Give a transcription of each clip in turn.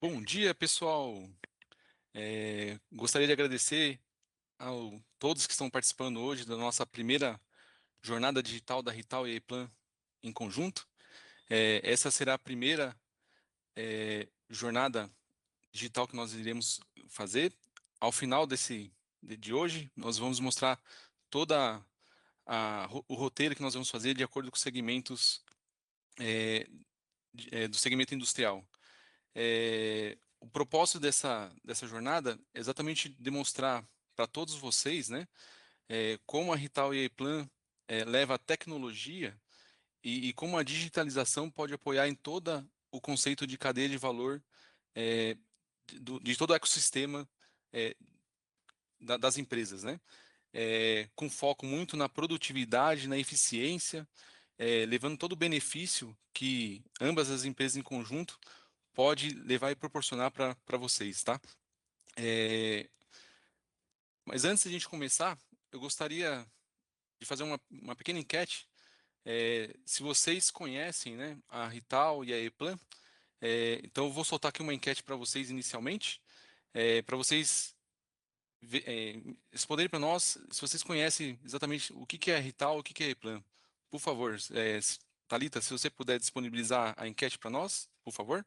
Bom dia, pessoal. Gostaria de agradecer a todos que estão participando hoje da nossa primeira jornada digital da Rital e Plan em conjunto. Essa será a primeira jornada digital que nós iremos fazer. Ao final de hoje, nós vamos mostrar toda o roteiro que nós vamos fazer de acordo com os segmentos é, do segmento industrial. O propósito dessa jornada é exatamente demonstrar para todos vocês, né, como a Rital e a Plan leva a tecnologia e como a digitalização pode apoiar em todo o conceito de cadeia de valor é, de todo o ecossistema é, das empresas, né? Com foco muito na produtividade, na eficiência, levando todo o benefício que ambas as empresas em conjunto pode levar e proporcionar para vocês, tá? É, mas antes de a gente começar, eu gostaria de fazer uma pequena enquete. Se vocês conhecem, né, a Rital e a Eplan, então eu vou soltar aqui uma enquete para vocês inicialmente, para vocês responderem para nós se vocês conhecem exatamente o que que é a Rital, o que que é a Eplan. Por favor, Thalita, se você puder disponibilizar a enquete para nós, por favor.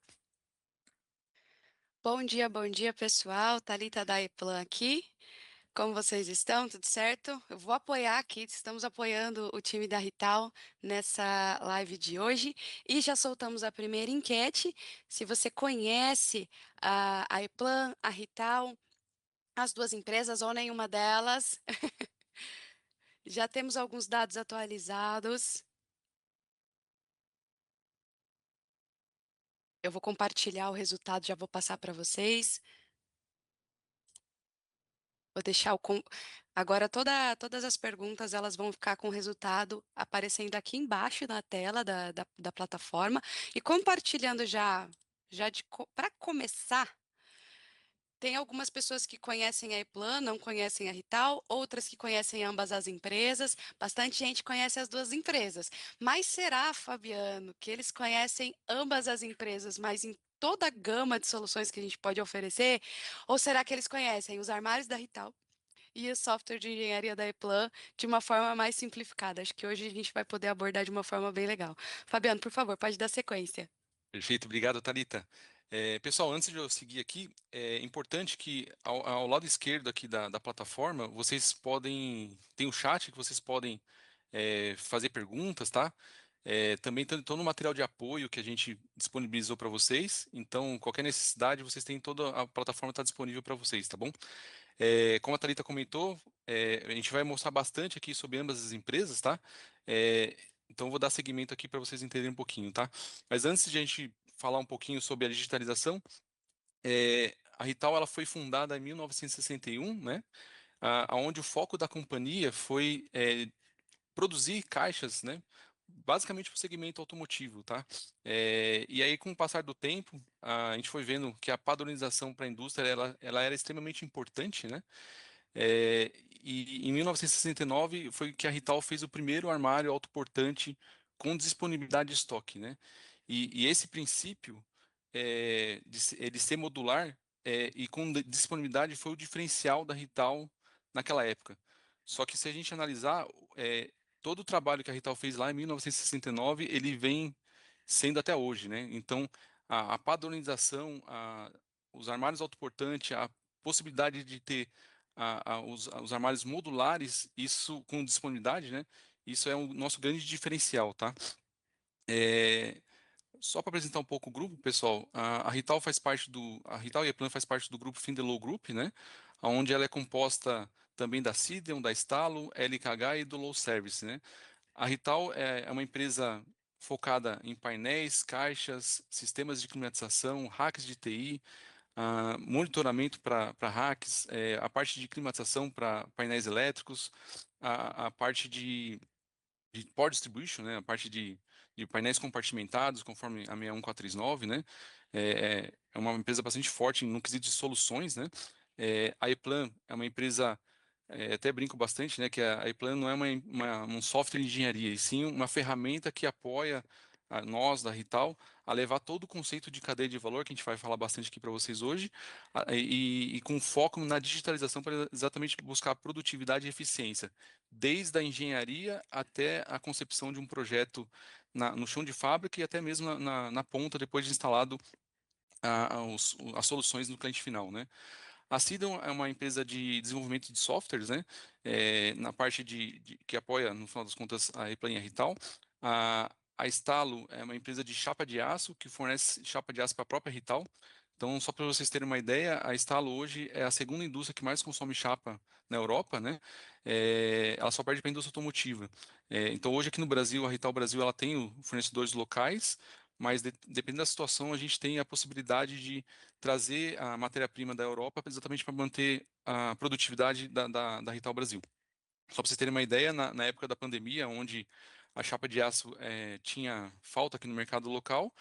Bom dia, pessoal. Thalita da Eplan aqui. Como vocês estão? Tudo certo? Eu vou apoiar aqui, estamos apoiando o time da Rital nessa live de hoje e já soltamos a primeira enquete. Se você conhece a Eplan, a Rital, as duas empresas ou nenhuma delas, já temos alguns dados atualizados. Eu vou compartilhar o resultado, já vou passar para vocês. Vou deixar Agora todas as perguntas elas vão ficar com o resultado aparecendo aqui embaixo na tela da plataforma e compartilhando já para começar. Tem algumas pessoas que conhecem a Eplan, não conhecem a Rital, outras que conhecem ambas as empresas, bastante gente conhece as duas empresas. Mas será, Fabiano, que eles conhecem ambas as empresas, mas em toda a gama de soluções que a gente pode oferecer? Ou será que eles conhecem os armários da Rital e o software de engenharia da Eplan de uma forma mais simplificada? Acho que hoje a gente vai poder abordar de uma forma bem legal. Fabiano, por favor, pode dar sequência. Perfeito, obrigado, Thalita. Pessoal, antes de eu seguir aqui, é importante que ao lado esquerdo aqui da plataforma, vocês podem, tem o chat que vocês podem fazer perguntas, tá? Também tem todo o material de apoio que a gente disponibilizou para vocês, então qualquer necessidade, vocês têm toda a plataforma está disponível para vocês, tá bom? Como a Thalita comentou, a gente vai mostrar bastante aqui sobre ambas as empresas, tá? Então, eu vou dar seguimento aqui para vocês entenderem um pouquinho, tá? Mas antes de a gente falar um pouquinho sobre a digitalização, a Rital ela foi fundada em 1961, né? Onde o foco da companhia foi produzir caixas, né? Basicamente para o segmento automotivo, tá? E aí, com o passar do tempo, a gente foi vendo que a padronização para a indústria ela era extremamente importante, né? E em 1969 foi que a Rital fez o primeiro armário autoportante com disponibilidade de estoque, né? E esse princípio de ser modular e com disponibilidade foi o diferencial da Rital naquela época. Só que se a gente analisar todo o trabalho que a Rital fez lá em 1969, ele vem sendo até hoje, né? Então a padronização, os armários autoportantes, a possibilidade de ter os armários modulares, isso com disponibilidade, né? Isso é o nosso grande diferencial, tá? É, Só para apresentar um pouco o grupo, pessoal, a Rital a Rital e a Plan faz parte do grupo Findelow Group, né? Onde ela é composta também da Cideon, da Stalo, LKH e do Low Service, né? A Rital é uma empresa focada em painéis, caixas, sistemas de climatização, hacks de TI, monitoramento para hacks, a parte de climatização para painéis elétricos, a parte de Power Distribution, né, a parte de painéis compartimentados, conforme a 61439, né, é uma empresa bastante forte no quesito de soluções, né. A Eplan é uma empresa, até brinco bastante, né, que a Eplan não é um software de engenharia, e sim uma ferramenta que apoia nós da Rital, a levar todo o conceito de cadeia de valor, que a gente vai falar bastante aqui para vocês hoje, e com foco na digitalização para exatamente buscar produtividade e eficiência, desde a engenharia até a concepção de um projeto no chão de fábrica e até mesmo na ponta, depois de instalado as soluções no cliente final, né? A Sidon é uma empresa de desenvolvimento de softwares, né? Na parte que apoia, no final das contas, a Replan e a Rital. A Estalo é uma empresa de chapa de aço que fornece chapa de aço para a própria Rital. Então, só para vocês terem uma ideia, a Estalo hoje é a segunda indústria que mais consome chapa na Europa, né? Ela só perde para a indústria automotiva. Então, hoje aqui no Brasil, a Rital Brasil, ela tem fornecedores locais, mas dependendo da situação, a gente tem a possibilidade de trazer a matéria-prima da Europa exatamente para manter a produtividade da Rital Brasil. Só para vocês terem uma ideia, na época da pandemia, onde a chapa de aço tinha falta aqui no mercado local,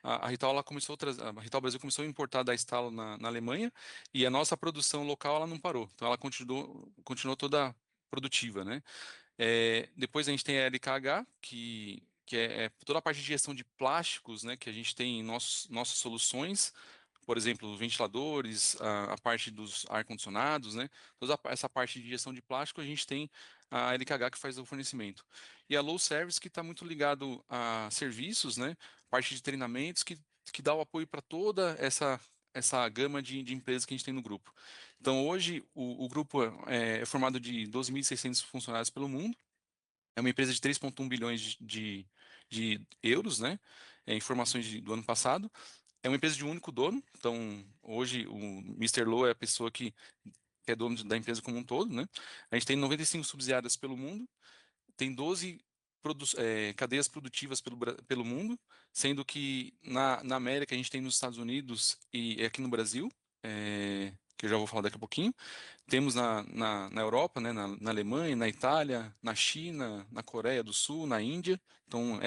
a Rital, ela começou a Rital Brasil começou a importar da Stalo na Alemanha e a nossa produção local ela não parou. Então ela continuou toda produtiva, né? Depois a gente tem a LKH, que é toda a parte de gestão de plásticos, né, que a gente tem em nossas soluções, por exemplo, ventiladores, a parte dos ar-condicionados, né? Essa parte de gestão de plástico, a gente tem a LKH que faz o fornecimento. E a Low Service, que está muito ligado a serviços, né? Parte de treinamentos, que dá o apoio para toda essa gama de empresas que a gente tem no grupo. Então, hoje, o grupo é formado de 12.600 funcionários pelo mundo. É uma empresa de 3,1 bilhões de euros, né? Informações do ano passado. É uma empresa de um único dono, então hoje o Mister Low é a pessoa que é dono da empresa como um todo, né? A gente tem 95 subsidiárias pelo mundo, tem 12 cadeias produtivas pelo mundo, sendo que na América a gente tem nos Estados Unidos e aqui no Brasil, que eu já vou falar daqui a pouquinho. Temos na Europa, né, na Alemanha, na Itália, na China, na Coreia do Sul, na Índia. Então,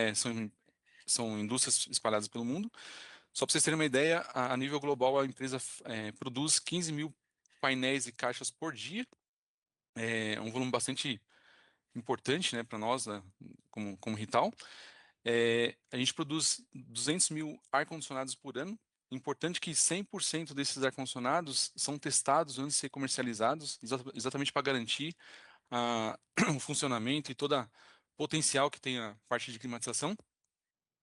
são indústrias espalhadas pelo mundo. Só para vocês terem uma ideia, a nível global a empresa produz 15 mil painéis e caixas por dia. É um volume bastante importante, né, para nós, como Rital. A gente produz 200 mil ar-condicionados por ano. Importante que 100% desses ar-condicionados são testados antes de ser comercializados, exatamente para garantir o funcionamento e toda potencial que tem a parte de climatização.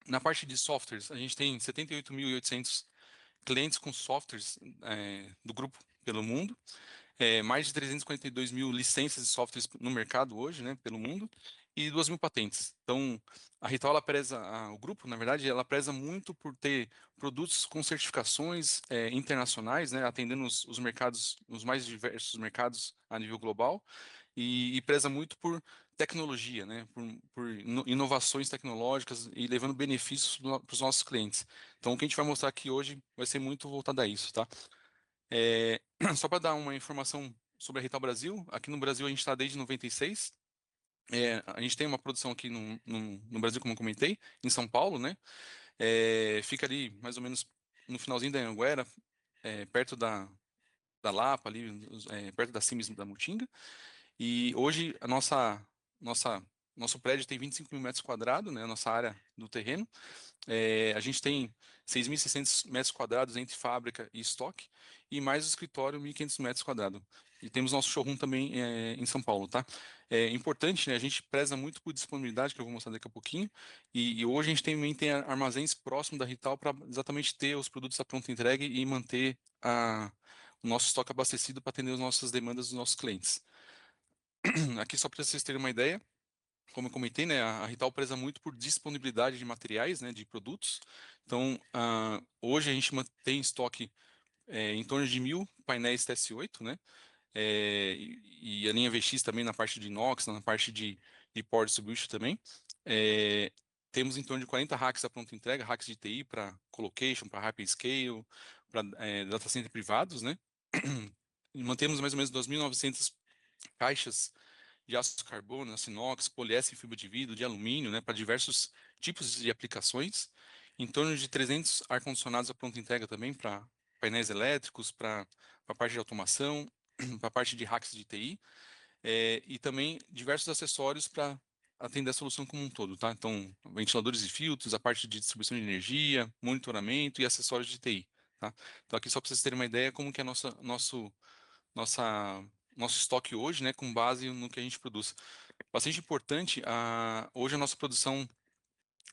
Na parte de softwares, a gente tem 78.800 clientes com softwares do grupo pelo mundo, mais de 342 mil licenças de softwares no mercado hoje, né, pelo mundo, e 2 mil patentes. Então, a Rital, ela preza, o grupo, na verdade, ela preza muito por ter produtos com certificações internacionais, né, atendendo os mercados, os mais diversos mercados a nível global, e preza muito por tecnologia, né, por inovações tecnológicas e levando benefícios para os nossos clientes. Então, o que a gente vai mostrar aqui hoje vai ser muito voltado a isso, tá? É, só para dar uma informação sobre a Rital Brasil, aqui no Brasil a gente está desde 96. A gente tem uma produção aqui no Brasil, como eu comentei, em São Paulo, né? Fica ali mais ou menos no finalzinho da Anhanguera, perto da Lapa, ali, perto da Cimes da Mutinga. E hoje nossa, nosso prédio tem 25 mil metros quadrados, né? A nossa área do terreno. A gente tem 6.600 metros quadrados entre fábrica e estoque, e mais o escritório, 1.500 metros quadrados. E temos nosso showroom também em São Paulo, tá? É importante, né? A gente preza muito por disponibilidade, que eu vou mostrar daqui a pouquinho, e hoje a gente também tem armazéns próximos da Rital para exatamente ter os produtos à pronta entrega e manter o nosso estoque abastecido para atender as nossas demandas dos nossos clientes. Aqui, só para vocês terem uma ideia, como eu comentei, né, a Rital preza muito por disponibilidade de materiais, né, de produtos. Então, hoje a gente mantém em estoque em torno de 1.000 painéis TS8, né, e a linha VX também na parte de inox, na parte de Power Distribution também. Temos em torno de 40 racks à pronta entrega, racks de TI para colocation, para hyperscale, para data center privados, né. E mantemos mais ou menos 2.900 caixas de aço carbono, aço inox, poliéster, fibra de vidro, de alumínio, né, para diversos tipos de aplicações. Em torno de 300 ar-condicionados à pronta entrega também para painéis elétricos, para a parte de automação, para a parte de hacks de TI, e também diversos acessórios para atender a solução como um todo, tá? Então, ventiladores e filtros, a parte de distribuição de energia, monitoramento e acessórios de TI, tá? Então, aqui só para vocês terem uma ideia como que é nossa, nosso estoque hoje, né, com base no que a gente produz. Bastante importante, hoje a nossa produção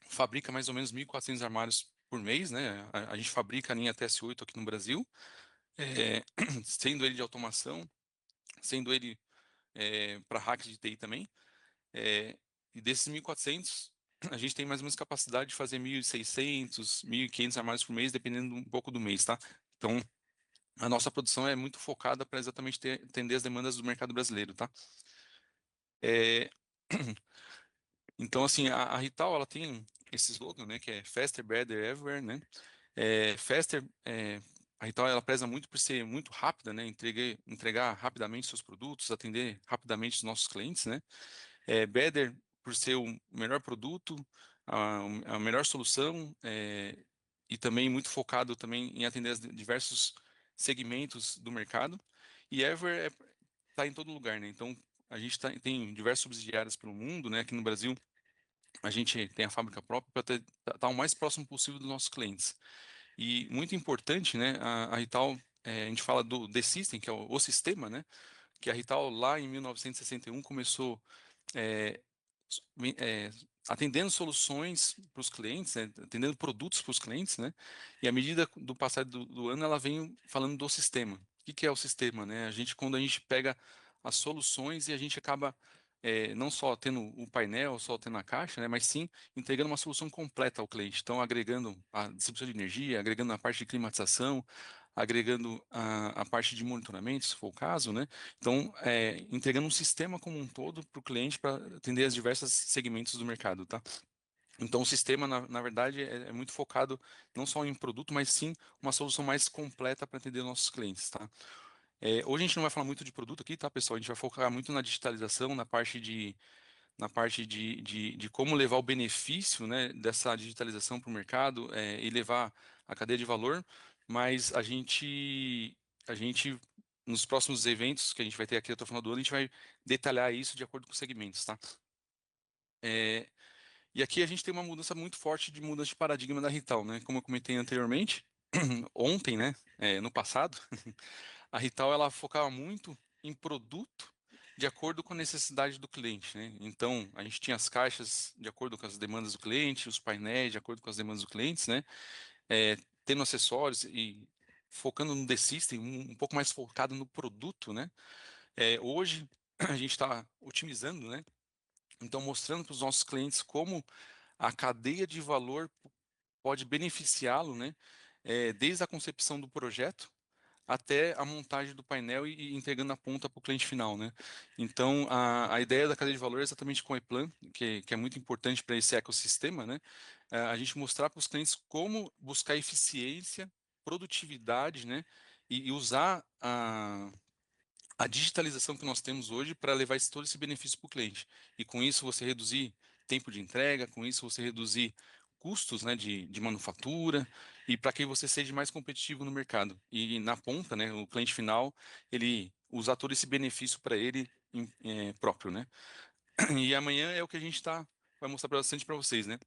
fabrica mais ou menos 1.400 armários por mês, né? A gente fabrica a linha TS8 aqui no Brasil, é, sendo ele de automação, sendo ele para hacks de TI também. E desses 1.400, a gente tem mais ou menos capacidade de fazer 1.600, 1.500 armários por mês, dependendo um pouco do mês, tá? Então, a nossa produção é muito focada para exatamente atender as demandas do mercado brasileiro, tá? É, então, assim, a Rital, ela tem esse slogan, né, que é Faster, Better, Everywhere, né? Faster, a Rital, ela preza muito por ser muito rápida, né? Entregar rapidamente seus produtos, atender rapidamente os nossos clientes, né? Better por ser o melhor produto, a melhor solução, e também muito focado também em atender os diversos segmentos do mercado. E Ever está em todo lugar, né? Então, a gente tem diversas subsidiárias pelo mundo, né? Aqui no Brasil, a gente tem a fábrica própria para estar o mais próximo possível dos nossos clientes. E muito importante, né? A Rital, a gente fala do The System, que é o sistema, né? Que a Rital lá em 1961 começou é, é, atendendo soluções para os clientes, né, atendendo produtos para os clientes, né? E à medida do passar do ano, ela vem falando do sistema. O que que é o sistema, né? Quando a gente pega as soluções e a gente acaba não só tendo o painel, só tendo a caixa, né, mas sim entregando uma solução completa ao cliente. Então, agregando a distribuição de energia, agregando a parte de climatização, agregando a parte de monitoramento, se for o caso, né? Então, entregando um sistema como um todo para o cliente para atender as diversas segmentos do mercado, tá? Então, o sistema, na verdade, é muito focado não só em produto, mas sim uma solução mais completa para atender nossos clientes, tá? Hoje a gente não vai falar muito de produto aqui, tá, pessoal? A gente vai focar muito na digitalização, na parte de como levar o benefício, né, dessa digitalização para o mercado, e levar a cadeia de valor, mas a gente, nos próximos eventos que a gente vai ter aqui até o final do ano, a gente vai detalhar isso de acordo com os segmentos, tá? É, e aqui a gente tem uma mudança muito forte de mudança de paradigma da Rital, né? Como eu comentei anteriormente, ontem, né, no passado, a Rital ela focava muito em produto de acordo com a necessidade do cliente, né? Então, a gente tinha as caixas de acordo com as demandas do cliente, os painéis de acordo com as demandas dos clientes, né? Tendo acessórios e focando no The System, um pouco mais focado no produto, né? Hoje, a gente está otimizando, né? Então, mostrando para os nossos clientes como a cadeia de valor pode beneficiá-lo, né? Desde a concepção do projeto até a montagem do painel e entregando a ponta para o cliente final, né? Então, a ideia da cadeia de valor é exatamente com o E-Plan, que é muito importante para esse ecossistema, né? A gente mostrar para os clientes como buscar eficiência, produtividade, né? E usar a digitalização que nós temos hoje para levar todo esse benefício para o cliente. E com isso você reduzir tempo de entrega, com isso você reduzir custos, né, de manufatura e para que você seja mais competitivo no mercado. E na ponta, né, o cliente final, ele usar todo esse benefício para ele próprio, né? E amanhã é o que a gente vai mostrar bastante para vocês, né?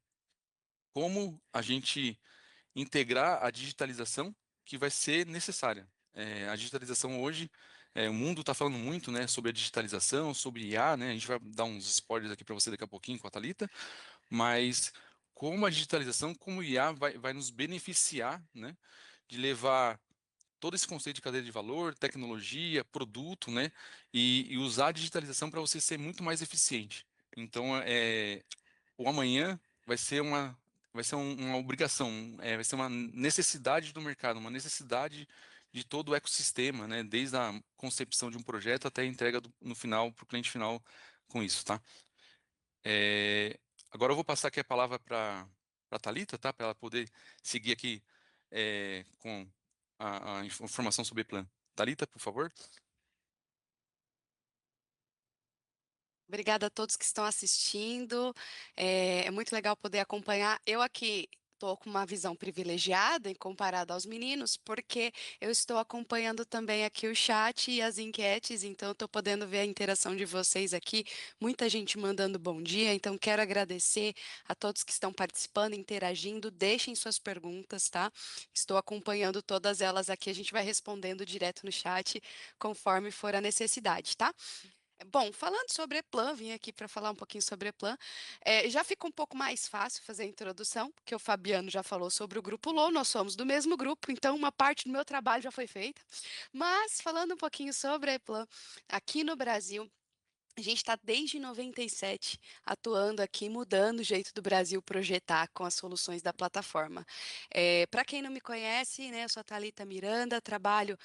Como a gente integrar a digitalização que vai ser necessária. A digitalização hoje, o mundo está falando muito, né, sobre a digitalização, sobre IA, né? A gente vai dar uns spoilers aqui para você daqui a pouquinho com a Thalita, mas como a digitalização, como o IA vai nos beneficiar, né, de levar todo esse conceito de cadeia de valor, tecnologia, produto, né, e usar a digitalização para você ser muito mais eficiente. Então, o amanhã vai ser uma obrigação, vai ser uma necessidade do mercado, uma necessidade de todo o ecossistema, né? Desde a concepção de um projeto até a entrega no final para o cliente final com isso, tá? É, agora eu vou passar aqui a palavra para a Thalita, tá? Para ela poder seguir aqui com a informação sobre o plano. Thalita, por favor. Obrigada a todos que estão assistindo. É muito legal poder acompanhar. Eu aqui Estou com uma visão privilegiada em comparado aos meninos, porque eu estou acompanhando também aqui o chat e as enquetes, então estou podendo ver a interação de vocês aqui, muita gente mandando bom dia, então quero agradecer a todos que estão participando, interagindo, deixem suas perguntas, tá? Estou acompanhando todas elas aqui, a gente vai respondendo direto no chat, conforme for a necessidade, tá? Bom, falando sobre Eplan, vim aqui para falar um pouquinho sobre Eplan. Já fica um pouco mais fácil fazer a introdução, porque o Fabiano já falou sobre o grupo LOW, nós somos do mesmo grupo, então uma parte do meu trabalho já foi feita. Mas falando um pouquinho sobre a Eplan, aqui no Brasil, a gente está desde 97 atuando aqui, mudando o jeito do Brasil projetar com as soluções da plataforma. Para quem não me conhece, né, eu sou a Thalita Miranda, trabalho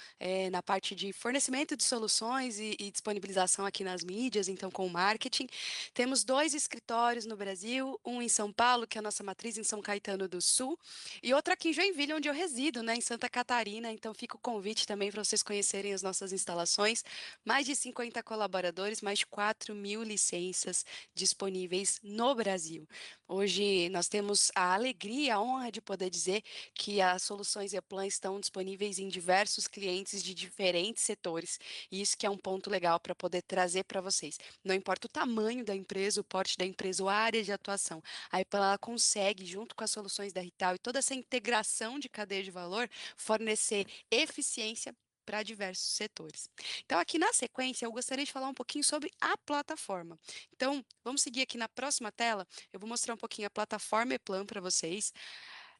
na parte de fornecimento de soluções e disponibilização aqui nas mídias, então com o marketing. Temos 2 escritórios no Brasil, um em São Paulo, que é a nossa matriz em São Caetano do Sul, e outro aqui em Joinville, onde eu resido, né, em Santa Catarina. Então fica o convite também para vocês conhecerem as nossas instalações. Mais de 50 colaboradores, mais de 4.000 licenças disponíveis no Brasil. Hoje nós temos a alegria e a honra de poder dizer que as soluções Eplan estão disponíveis em diversos clientes de diferentes setores. E isso que é um ponto legal para poder trazer para vocês. Não importa o tamanho da empresa, o porte da empresa ou a área de atuação, a Eplan ela consegue, junto com as soluções da Rital e toda essa integração de cadeia de valor, fornecer eficiência para diversos setores. Então, aqui na sequência, eu gostaria de falar um pouquinho sobre a plataforma. Então, vamos seguir aqui na próxima tela. Eu vou mostrar um pouquinho a plataforma Eplan para vocês.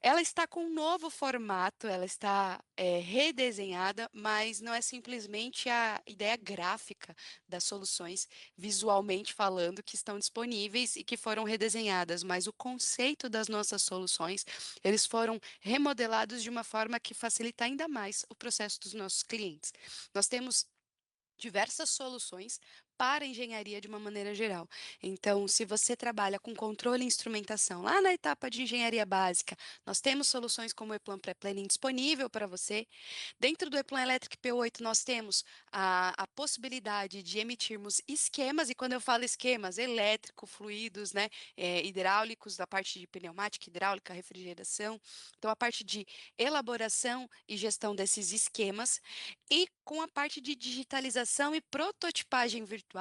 Ela está com um novo formato, ela está redesenhada, mas não é simplesmente a ideia gráfica das soluções, visualmente falando, que estão disponíveis e que foram redesenhadas, mas o conceito das nossas soluções, eles foram remodelados de uma forma que facilita ainda mais o processo dos nossos clientes. Nós temos diversas soluções para a engenharia de uma maneira geral. Então, se você trabalha com controle e instrumentação lá na etapa de engenharia básica, nós temos soluções como o Eplan Pré-Planning disponível para você. Dentro do Eplan Electric P8, nós temos a possibilidade de emitirmos esquemas, e quando eu falo esquemas, elétrico, fluidos, né, hidráulicos, da parte de pneumática, hidráulica, refrigeração. Então, a parte de elaboração e gestão desses esquemas e com a parte de digitalização e prototipagem virtual,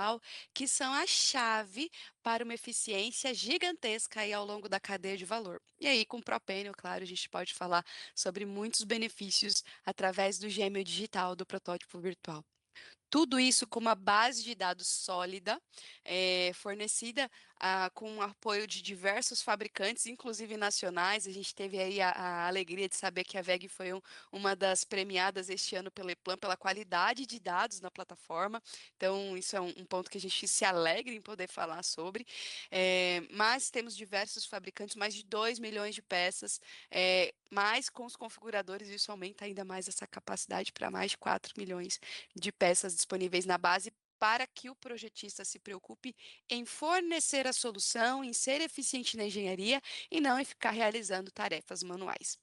que são a chave para uma eficiência gigantesca aí ao longo da cadeia de valor. E aí, com o Propenio, claro, a gente pode falar sobre muitos benefícios através do gêmeo digital do protótipo virtual. Tudo isso com uma base de dados sólida, fornecida com o apoio de diversos fabricantes, inclusive nacionais. A gente teve aí a alegria de saber que a VEG foi uma das premiadas este ano pela Eplan pela qualidade de dados na plataforma. Então, isso é um ponto que a gente se alegra em poder falar sobre. Mas temos diversos fabricantes, mais de 2 milhões de peças, mas com os configuradores isso aumenta ainda mais essa capacidade para mais de 4 milhões de peças disponíveis na base para que o projetista se preocupe em fornecer a solução, em ser eficiente na engenharia e não em ficar realizando tarefas manuais.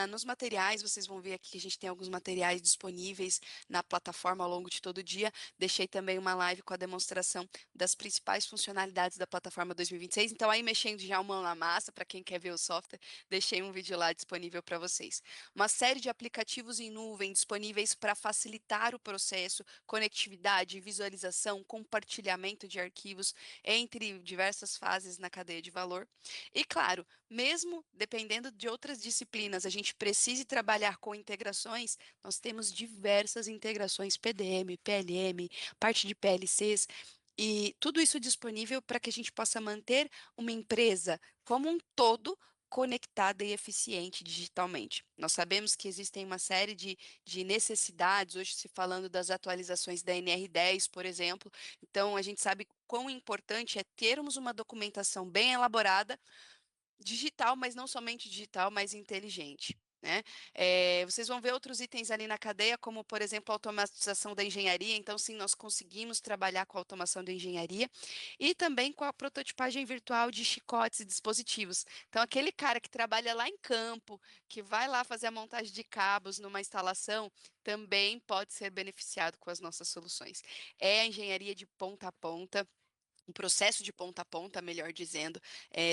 Nos materiais, vocês vão ver aqui que a gente tem alguns materiais disponíveis na plataforma ao longo de todo o dia. Deixei também uma live com a demonstração das principais funcionalidades da plataforma 2026. Então, aí mexendo já uma mão na massa, para quem quer ver o software, deixei um vídeo lá disponível para vocês. Uma série de aplicativos em nuvem disponíveis para facilitar o processo, conectividade, visualização, compartilhamento de arquivos entre diversas fases na cadeia de valor. E, claro, mesmo dependendo de outras disciplinas, a gente precise trabalhar com integrações, nós temos diversas integrações PDM, PLM, parte de PLCs, e tudo isso disponível para que a gente possa manter uma empresa como um todo conectada e eficiente digitalmente. Nós sabemos que existem uma série de necessidades, hoje se falando das atualizações da NR10, por exemplo, então a gente sabe quão importante é termos uma documentação bem elaborada digital, mas não somente digital, mas inteligente. Né? Vocês vão ver outros itens ali na cadeia, como, por exemplo, a automatização da engenharia. Então, sim, nós conseguimos trabalhar com a automação da engenharia e também com a prototipagem virtual de chicotes e dispositivos. Então, aquele cara que trabalha lá em campo, que vai lá fazer a montagem de cabos numa instalação, também pode ser beneficiado com as nossas soluções. É a engenharia de ponta a ponta. um processo de ponta a ponta, melhor dizendo,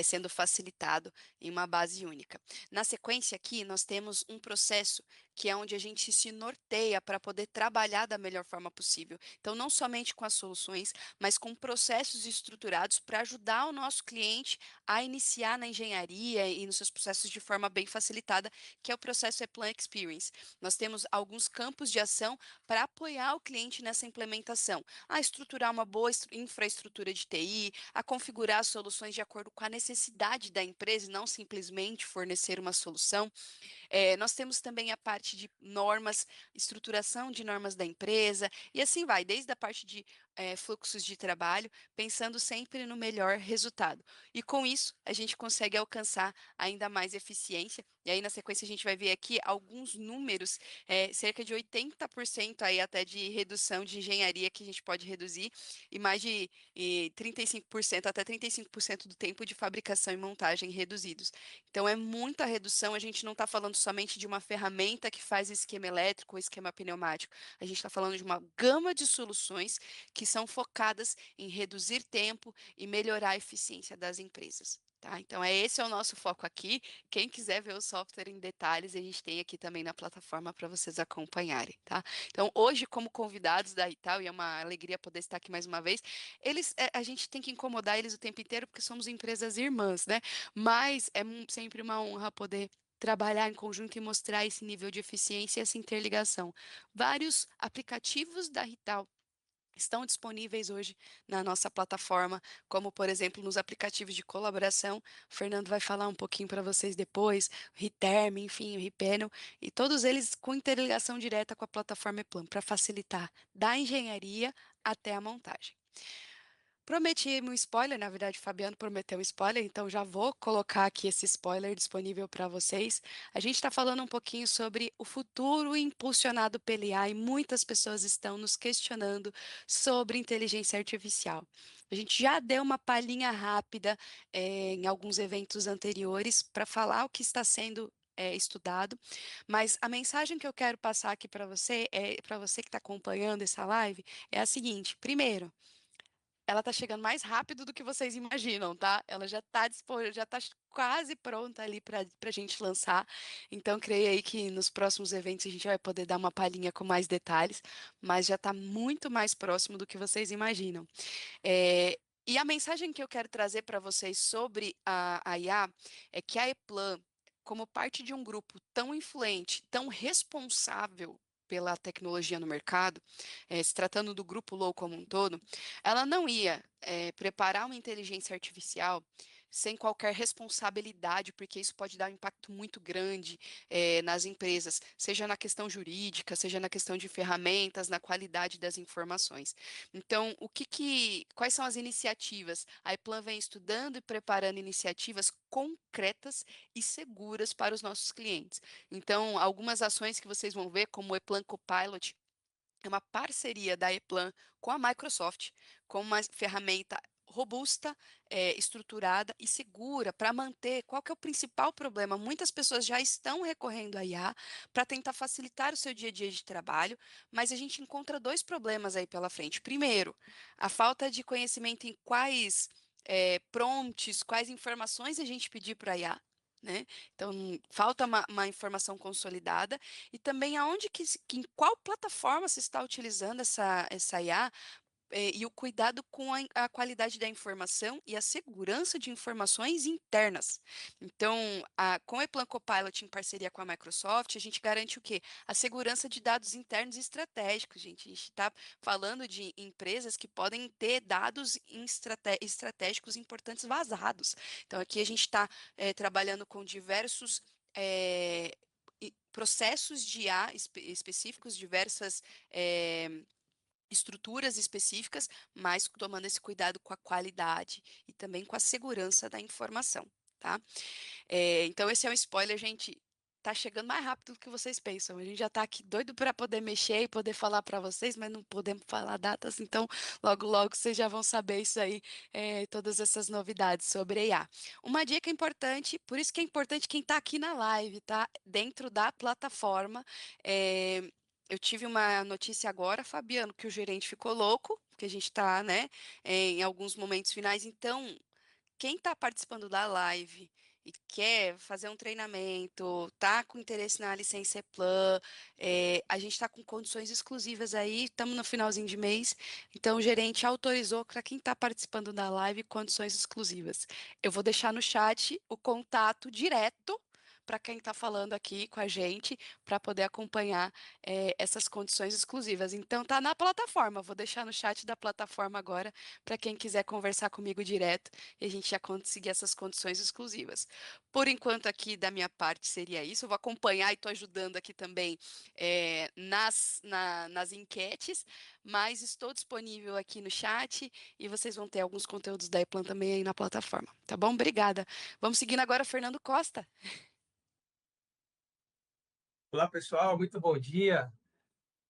sendo facilitado em uma base única. Na sequência aqui, nós temos um processo que é onde a gente se norteia para poder trabalhar da melhor forma possível. Então, não somente com as soluções, mas com processos estruturados para ajudar o nosso cliente a iniciar na engenharia e nos seus processos de forma bem facilitada, que é o processo E-Plan Experience. Nós temos alguns campos de ação para apoiar o cliente nessa implementação, a estruturar uma boa infraestrutura de TI, a configurar soluções de acordo com a necessidade da empresa e não simplesmente fornecer uma solução. Nós temos também a parte de normas, estruturação de normas da empresa, e assim vai, desde a parte de fluxos de trabalho, pensando sempre no melhor resultado. E com isso, a gente consegue alcançar ainda mais eficiência. E aí, na sequência, a gente vai ver aqui alguns números, cerca de 80% aí até de redução de engenharia que a gente pode reduzir, e mais de 35%, até 35% do tempo de fabricação e montagem reduzidos. Então, é muita redução. A gente não está falando somente de uma ferramenta que faz esquema elétrico ou esquema pneumático. A gente está falando de uma gama de soluções que são focadas em reduzir tempo e melhorar a eficiência das empresas. Tá? Então, esse é o nosso foco aqui. Quem quiser ver o software em detalhes, a gente tem aqui também na plataforma para vocês acompanharem. Tá? Então, hoje, como convidados da Itaú, e é uma alegria poder estar aqui mais uma vez, a gente tem que incomodar eles o tempo inteiro porque somos empresas irmãs, né? Mas é sempre uma honra poder trabalhar em conjunto e mostrar esse nível de eficiência e essa interligação. Vários aplicativos da Rital estão disponíveis hoje na nossa plataforma, como, por exemplo, nos aplicativos de colaboração. O Fernando vai falar um pouquinho para vocês depois, o Riterm, enfim, o Ripanel, e todos eles com interligação direta com a plataforma Eplan, para facilitar da engenharia até a montagem. Prometi um spoiler, na verdade, o Fabiano prometeu um spoiler, então já vou colocar aqui esse spoiler disponível para vocês. A gente está falando um pouquinho sobre o futuro impulsionado pela IA e muitas pessoas estão nos questionando sobre inteligência artificial. A gente já deu uma palhinha rápida, em alguns eventos anteriores para falar o que está sendo estudado, mas a mensagem que eu quero passar aqui para você que está acompanhando essa live, é a seguinte: primeiro, ela está chegando mais rápido do que vocês imaginam, tá? Ela já está disponível, já está quase pronta ali para a gente lançar. Então, creio aí que nos próximos eventos a gente vai poder dar uma palhinha com mais detalhes, mas já está muito mais próximo do que vocês imaginam. E a mensagem que eu quero trazer para vocês sobre a IA é que a Eplan, como parte de um grupo tão influente, tão responsável pela tecnologia no mercado, se tratando do grupo Low como um todo, ela não ia preparar uma inteligência artificial sem qualquer responsabilidade, porque isso pode dar um impacto muito grande nas empresas, seja na questão jurídica, seja na questão de ferramentas, na qualidade das informações. Então, quais são as iniciativas? A Eplan vem estudando e preparando iniciativas concretas e seguras para os nossos clientes. Então, algumas ações que vocês vão ver, como o Eplan Copilot, é uma parceria da Eplan com a Microsoft, com uma ferramenta robusta, estruturada e segura para manter. Qual que é o principal problema? Muitas pessoas já estão recorrendo à IA para tentar facilitar o seu dia a dia de trabalho, mas a gente encontra dois problemas aí pela frente. Primeiro, a falta de conhecimento em quais prompts, quais informações a gente pedir para a IA. Né? Então, falta uma informação consolidada e também aonde em qual plataforma se está utilizando essa IA e o cuidado com a qualidade da informação e a segurança de informações internas. Então, com o Eplan Copilot em parceria com a Microsoft, a gente garante o quê? A segurança de dados internos e estratégicos, gente. A gente está falando de empresas que podem ter dados estratégicos importantes vazados. Então, aqui a gente está trabalhando com diversos processos de IA específicos, diversas estruturas específicas, mas tomando esse cuidado com a qualidade e também com a segurança da informação, tá? Então, esse é um spoiler, gente. Tá chegando mais rápido do que vocês pensam. A gente já tá aqui doido para poder mexer e poder falar para vocês, mas não podemos falar datas, então logo, logo vocês já vão saber isso aí, todas essas novidades sobre a IA. Uma dica importante, por isso que é importante quem está aqui na live, tá? Dentro da plataforma. Eu tive uma notícia agora, Fabiano, que o gerente ficou louco, porque a gente está, né, em alguns momentos finais. Então, quem está participando da live e quer fazer um treinamento, tá com interesse na licença Eplan, a gente está com condições exclusivas aí, estamos no finalzinho de mês, então o gerente autorizou para quem está participando da live condições exclusivas. Eu vou deixar no chat o contato direto para quem está falando aqui com a gente, para poder acompanhar essas condições exclusivas. Então, tá na plataforma, vou deixar no chat da plataforma agora, para quem quiser conversar comigo direto e a gente já conseguir essas condições exclusivas. Por enquanto, aqui da minha parte seria isso. Eu vou acompanhar e estou ajudando aqui também nas enquetes, mas estou disponível aqui no chat e vocês vão ter alguns conteúdos da Eplan também aí na plataforma. Tá bom? Obrigada. Vamos seguindo agora, Fernando Costa. Olá, pessoal, muito bom dia.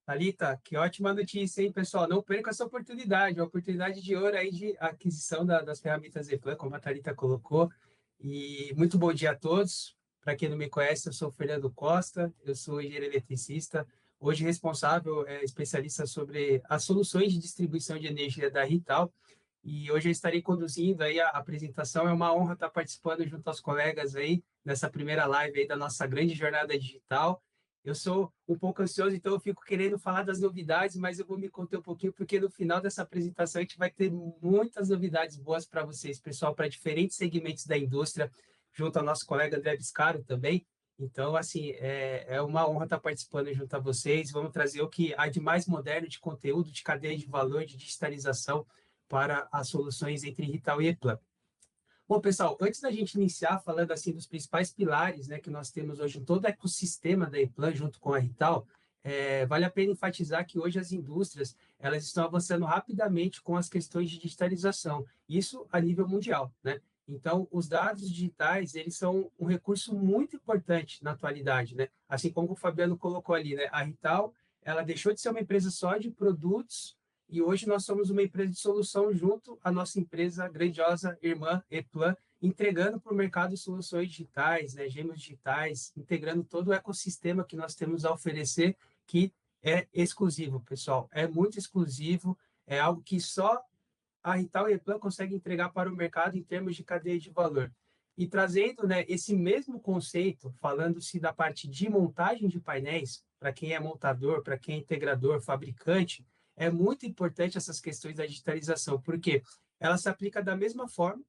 Thalita, que ótima notícia, hein, pessoal? Não perca essa oportunidade, uma oportunidade de ouro aí de aquisição das ferramentas Eplan, como a Thalita colocou. E muito bom dia a todos. Para quem não me conhece, eu sou o Fernando Costa, eu sou engenheiro eletricista, hoje responsável, especialista sobre as soluções de distribuição de energia da Rital. E hoje eu estarei conduzindo aí a apresentação. É uma honra estar participando junto aos colegas aí nessa primeira live aí da nossa grande jornada digital. Eu sou um pouco ansioso, então eu fico querendo falar das novidades, mas eu vou me conter um pouquinho, porque no final dessa apresentação a gente vai ter muitas novidades boas para vocês, pessoal, para diferentes segmentos da indústria, junto ao nosso colega André Biscaro também. Então, assim, é uma honra estar participando junto a vocês. Vamos trazer o que há de mais moderno de conteúdo, de cadeia de valor, de digitalização para as soluções entre Rital e Eplan. Bom, pessoal, antes da gente iniciar falando assim dos principais pilares, né, que nós temos hoje em todo o ecossistema da Eplan junto com a Rital, vale a pena enfatizar que hoje as indústrias elas estão avançando rapidamente com as questões de digitalização, isso a nível mundial, né? Então, os dados digitais, eles são um recurso muito importante na atualidade, né? Assim como o Fabiano colocou ali, né? A Rital, ela deixou de ser uma empresa só de produtos e hoje nós somos uma empresa de solução junto à nossa empresa grandiosa irmã Eplan, entregando para o mercado soluções digitais, né, gêmeos digitais, integrando todo o ecossistema que nós temos a oferecer, que é exclusivo, pessoal. É muito exclusivo, é algo que só a Rital e a Eplan conseguem entregar para o mercado em termos de cadeia de valor. E trazendo, né, esse mesmo conceito, falando-se da parte de montagem de painéis, para quem é montador, para quem é integrador, fabricante, é muito importante essas questões da digitalização, porque ela se aplica da mesma forma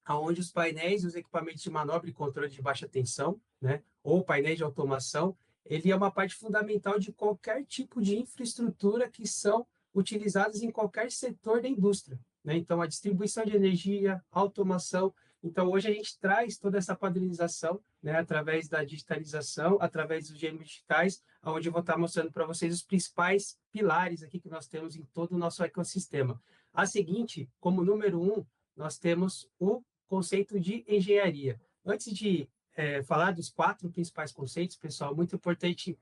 aonde os painéis e os equipamentos de manobra e controle de baixa tensão, né, ou painéis de automação, ele é uma parte fundamental de qualquer tipo de infraestrutura que são utilizadas em qualquer setor da indústria, né? Então, a distribuição de energia, automação. Então, hoje a gente traz toda essa padronização, né, através da digitalização, através dos gêmeos digitais, onde eu vou estar mostrando para vocês os principais pilares aqui que nós temos em todo o nosso ecossistema. A seguinte, como número um, nós temos o conceito de engenharia. Antes de falar dos quatro principais conceitos, pessoal, muito importante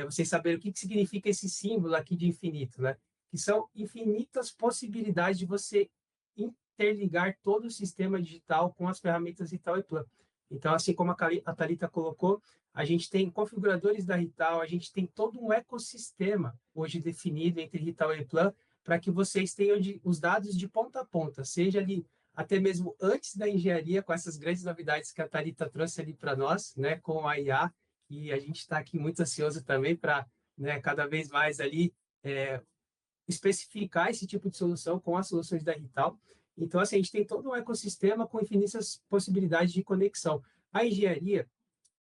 vocês saberem o que significa esse símbolo aqui de infinito, né? Que são infinitas possibilidades de você interligar todo o sistema digital com as ferramentas Rital e Plan. Então, assim como a Thalita colocou, a gente tem configuradores da Rital, a gente tem todo um ecossistema hoje definido entre Rital e Plan para que vocês tenham os dados de ponta a ponta, seja ali até mesmo antes da engenharia, com essas grandes novidades que a Thalita trouxe ali para nós, né, com a IA, e a gente está aqui muito ansioso também para, né, cada vez mais ali especificar esse tipo de solução com as soluções da Rital. Então, assim, a gente tem todo um ecossistema com infinitas possibilidades de conexão. A engenharia,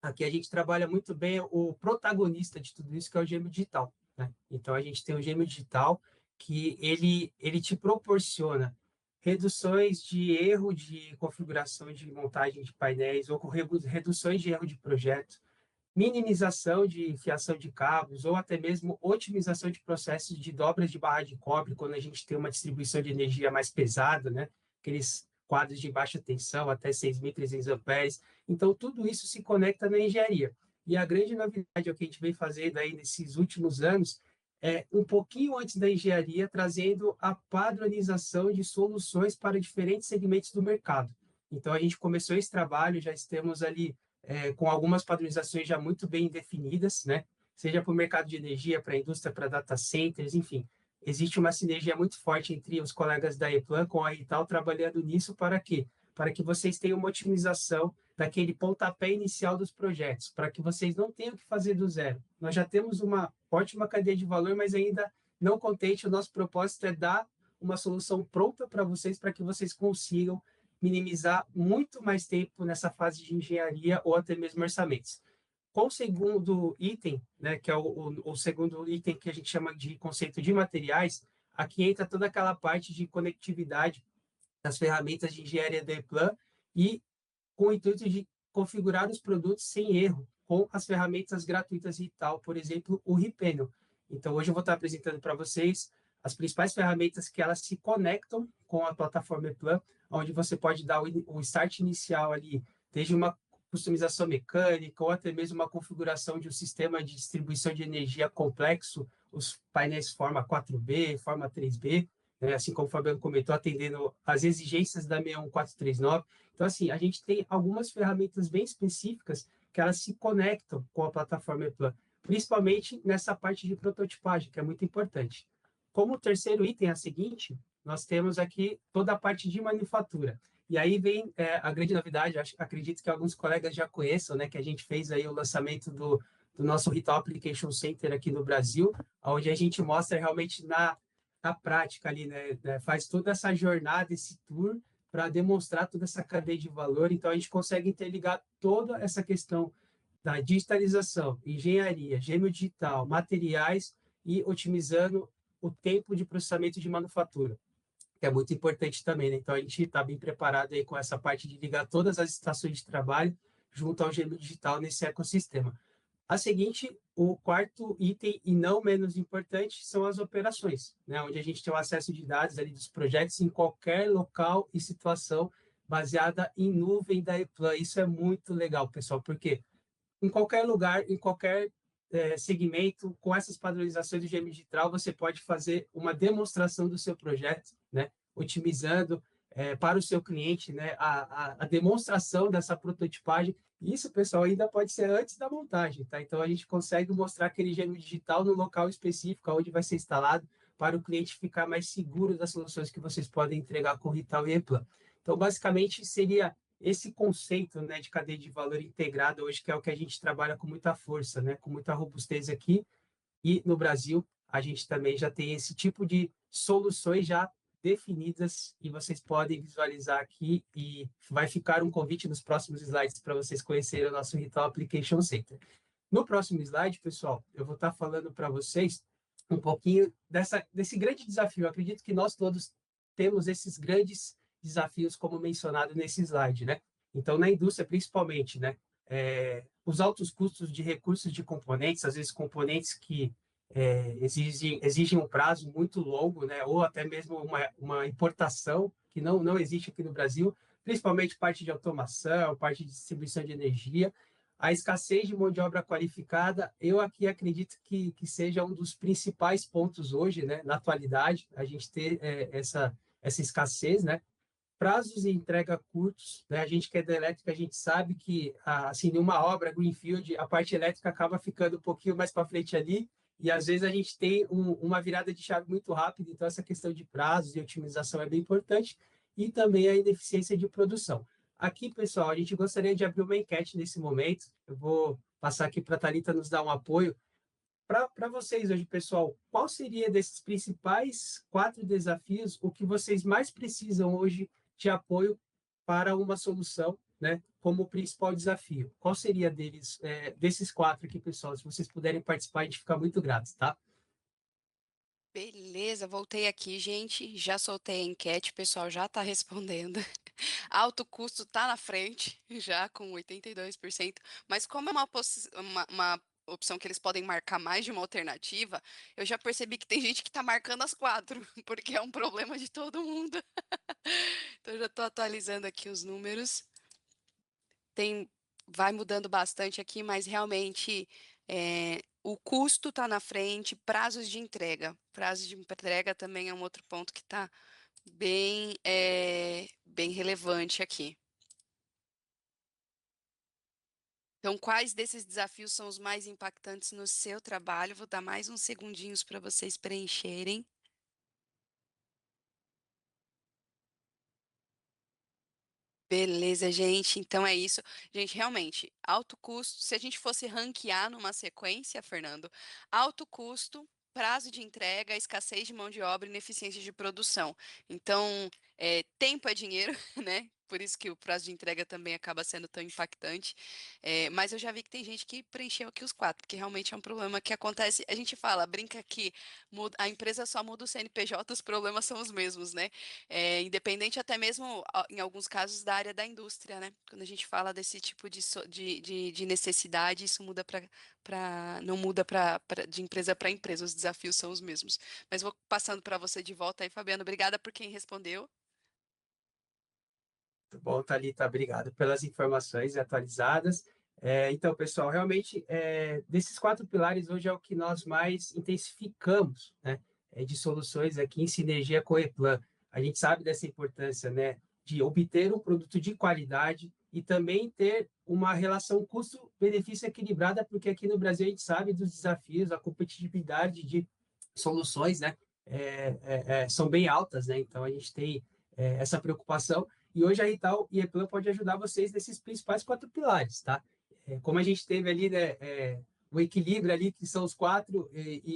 aqui a gente trabalha muito bem o protagonista de tudo isso, que é o gêmeo digital, né? Então, a gente tem o gêmeo digital que ele te proporciona reduções de erro de configuração de montagem de painéis ou reduções de erro de projeto, minimização de fiação de cabos ou até mesmo otimização de processos de dobras de barra de cobre, quando a gente tem uma distribuição de energia mais pesada, né? Aqueles quadros de baixa tensão até 6.300 amperes. Então, tudo isso se conecta na engenharia. E a grande novidade, o que a gente vem fazendo aí nesses últimos anos, é um pouquinho antes da engenharia, trazendo a padronização de soluções para diferentes segmentos do mercado. Então, a gente começou esse trabalho, já estamos ali com algumas padronizações já muito bem definidas, né? seja para o mercado de energia, para a indústria, para data centers, enfim. Existe uma sinergia muito forte entre os colegas da Eplan com a Rital trabalhando nisso para quê? Para que vocês tenham uma otimização daquele pontapé inicial dos projetos, para que vocês não tenham que fazer do zero. Nós já temos uma ótima cadeia de valor, mas ainda não contente, o nosso propósito é dar uma solução pronta para vocês, para que vocês consigam minimizar muito mais tempo nessa fase de engenharia ou até mesmo orçamentos. Com o segundo item, né, que é o segundo item que a gente chama de conceito de materiais, aqui entra toda aquela parte de conectividade das ferramentas de engenharia da Eplan e com o intuito de configurar os produtos sem erro, com as ferramentas gratuitas e tal, por exemplo, o Ripanel. Então, hoje eu vou estar apresentando para vocês as principais ferramentas que elas se conectam com a plataforma Eplan, onde você pode dar o start inicial ali, desde uma customização mecânica ou até mesmo uma configuração de um sistema de distribuição de energia complexo, os painéis forma 4B, forma 3B, né, assim como o Fabiano comentou, atendendo às exigências da 61439. Então, assim, a gente tem algumas ferramentas bem específicas que elas se conectam com a plataforma Eplan, principalmente nessa parte de prototipagem, que é muito importante. Como terceiro item, a seguinte, nós temos aqui toda a parte de manufatura. E aí vem a grande novidade, acredito que alguns colegas já conheçam, né, que a gente fez aí o lançamento do nosso Retail Application Center aqui no Brasil, onde a gente mostra realmente na prática ali, né, faz toda essa jornada, esse tour, para demonstrar toda essa cadeia de valor. Então, a gente consegue interligar toda essa questão da digitalização, engenharia, gêmeo digital, materiais e otimizando o tempo de processamento de manufatura, que é muito importante também, né? Então, a gente está bem preparado aí com essa parte de ligar todas as estações de trabalho junto ao gêmeo digital nesse ecossistema. A seguinte, o quarto item, e não menos importante, são as operações, né? Onde a gente tem o acesso de dados ali dos projetos em qualquer local e situação baseada em nuvem da Eplan. Isso é muito legal, pessoal, porque em qualquer lugar, em qualquer segmento, com essas padronizações do GM Digital, você pode fazer uma demonstração do seu projeto, né? Otimizando para o seu cliente, né? A demonstração dessa prototipagem. Isso, pessoal, ainda pode ser antes da montagem, tá? Então, a gente consegue mostrar aquele GM Digital no local específico, onde vai ser instalado, para o cliente ficar mais seguro das soluções que vocês podem entregar com o Rital e Eplan. Então, basicamente, seria esse conceito, né, de cadeia de valor integrada hoje, que é o que a gente trabalha com muita força, né, com muita robustez aqui, e no Brasil a gente também já tem esse tipo de soluções já definidas e vocês podem visualizar aqui e vai ficar um convite nos próximos slides para vocês conhecerem o nosso Retail Application Center. No próximo slide, pessoal, eu vou estar falando para vocês um pouquinho desse grande desafio. Eu acredito que nós todos temos esses grandes desafios, como mencionado nesse slide, né? Então, na indústria, principalmente, né? Os altos custos de recursos de componentes, às vezes componentes que exigem um prazo muito longo, né? Ou até mesmo uma importação que não existe aqui no Brasil, principalmente parte de automação, parte de distribuição de energia. A escassez de mão de obra qualificada, eu aqui acredito que seja um dos principais pontos hoje, né? Na atualidade, a gente ter essa escassez, né? Prazos de entrega curtos, né? A gente que é da elétrica, a gente sabe que, assim, numa obra greenfield, a parte elétrica acaba ficando um pouquinho mais para frente ali, e às vezes a gente tem uma virada de chave muito rápida, então essa questão de prazos e otimização é bem importante, e também a ineficiência de produção. Aqui, pessoal, a gente gostaria de abrir uma enquete nesse momento, eu vou passar aqui para a Thalita nos dar um apoio. Para vocês hoje, pessoal, qual seria desses principais 4 desafios o que vocês mais precisam hoje de apoio para uma solução, né, como principal desafio? Qual seria desses 4 aqui, pessoal? Se vocês puderem participar, a gente fica muito grato, tá? Beleza, voltei aqui, gente. Já soltei a enquete, o pessoal já está respondendo. Alto custo está na frente, já com 82%. Mas como é uma opção que eles podem marcar mais de uma alternativa, eu já percebi que tem gente que está marcando as 4, porque é um problema de todo mundo. Então, eu já estou atualizando aqui os números. Vai mudando bastante aqui, mas realmente o custo está na frente, prazos de entrega. Prazos de entrega também é um outro ponto que está bem relevante aqui. Então, quais desses desafios são os mais impactantes no seu trabalho? Vou dar mais uns segundinhos para vocês preencherem. Beleza, gente. Então é isso. Gente, realmente, alto custo. Se a gente fosse ranquear numa sequência, Fernando, alto custo, prazo de entrega, escassez de mão de obra e ineficiência de produção. Então, tempo é dinheiro, né? Por isso que o prazo de entrega também acaba sendo tão impactante. Mas eu já vi que tem gente que preencheu aqui os quatro, porque realmente é um problema que acontece. A gente fala, brinca que a empresa só muda o CNPJ, os problemas são os mesmos, né? Independente até mesmo, em alguns casos, da área da indústria, né? Quando a gente fala desse tipo de necessidade, isso muda não muda de empresa para empresa, os desafios são os mesmos. Mas vou passando para você de volta aí, Fabiano. Obrigada por quem respondeu. Muito bom, Thalita, obrigado pelas informações atualizadas. Então, pessoal, realmente, desses 4 pilares, hoje é o que nós mais intensificamos, né, de soluções aqui em sinergia com o Eplan. A gente sabe dessa importância, né, de obter um produto de qualidade e também ter uma relação custo-benefício equilibrada, porque aqui no Brasil a gente sabe dos desafios, a competitividade de soluções, né, são bem altas, né, então a gente tem essa preocupação. E hoje a Rital e a Eplan pode ajudar vocês nesses principais 4 pilares, tá? Como a gente teve ali, né, o equilíbrio ali, que são os 4,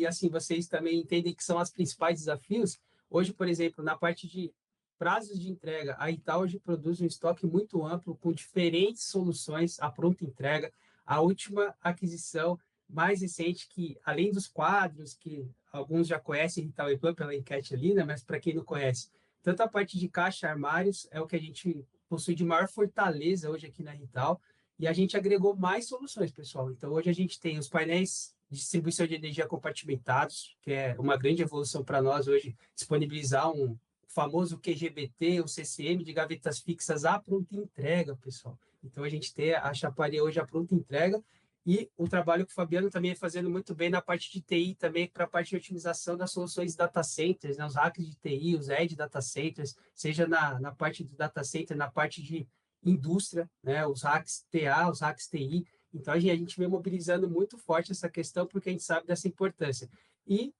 assim, vocês também entendem que são os principais desafios. Hoje, por exemplo, na parte de prazos de entrega, a Rital hoje produz um estoque muito amplo, com diferentes soluções à pronta entrega. A última aquisição mais recente, que além dos quadros, que alguns já conhecem Rital e Eplan pela enquete ali, né, mas para quem não conhece, tanto a parte de caixa armários é o que a gente possui de maior fortaleza hoje aqui na Rital, e a gente agregou mais soluções, pessoal. Então, hoje a gente tem os painéis de distribuição de energia compartimentados, que é uma grande evolução para nós hoje, disponibilizar um famoso QGBT, o CCM de gavetas fixas à pronta entrega, pessoal. Então, a gente tem a chaparia hoje à pronta entrega, e o trabalho que o Fabiano também é fazendo muito bem na parte de TI, também para a parte de otimização das soluções data centers, né? Os hacks de TI, os edge data centers, seja na parte do data center, na parte de indústria, né? Os hacks TA, os hacks TI. Então, a gente vem mobilizando muito forte essa questão, porque a gente sabe dessa importância. E,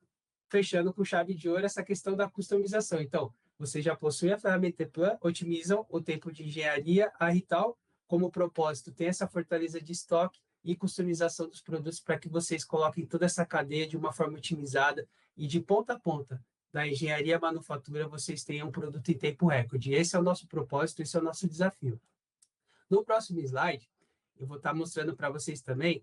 fechando com chave de ouro, essa questão da customização. Então, você já possui a ferramenta Eplan, otimizam o tempo de engenharia, a Rital, como propósito, tem essa fortaleza de estoque e customização dos produtos para que vocês coloquem toda essa cadeia de uma forma otimizada e de ponta a ponta, da engenharia à manufatura, vocês tenham um produto em tempo recorde. Esse é o nosso propósito, esse é o nosso desafio. No próximo slide, eu vou estar mostrando para vocês também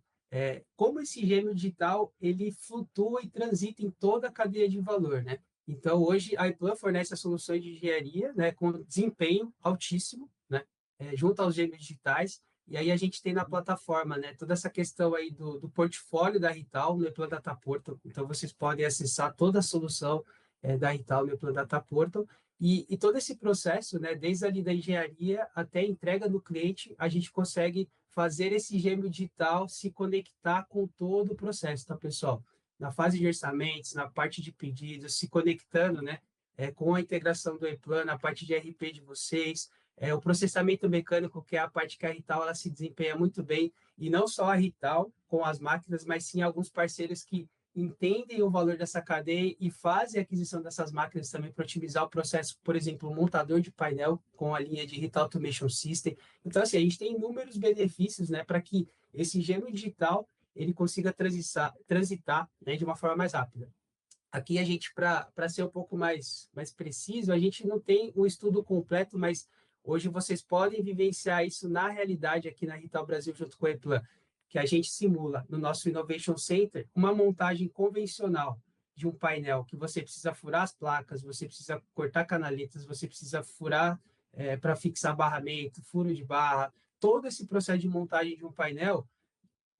como esse gêmeo digital ele flutua e transita em toda a cadeia de valor, né? Então, hoje, a iPlan fornece as soluções de engenharia, né, com desempenho altíssimo, né, junto aos gêmeos digitais. E aí a gente tem na plataforma, né, toda essa questão aí do portfólio da Rital no Eplan Data Portal. Então, vocês podem acessar toda a solução da Rital no Eplan Data Portal. E todo esse processo, né, desde ali da engenharia até a entrega do cliente, a gente consegue fazer esse gêmeo digital se conectar com todo o processo, tá, pessoal? Na fase de orçamentos, na parte de pedidos, se conectando, né, com a integração do E-Plan, na parte de RP de vocês, o processamento mecânico, que é a parte que a Rital ela se desempenha muito bem, e não só a Rital com as máquinas, mas sim alguns parceiros que entendem o valor dessa cadeia e fazem a aquisição dessas máquinas também para otimizar o processo, por exemplo, o montador de painel com a linha de Rita Automation System. Então, assim, a gente tem inúmeros benefícios, né, para que esse gêmeo digital ele consiga transitar, né, de uma forma mais rápida. Aqui a gente, para ser um pouco mais preciso, a gente não tem um estudo completo, mas hoje vocês podem vivenciar isso na realidade aqui na Rital Brasil junto com a Eplan, que a gente simula no nosso Innovation Center uma montagem convencional de um painel que você precisa furar as placas, você precisa cortar canaletas, você precisa furar para fixar barramento, furo de barra, todo esse processo de montagem de um painel,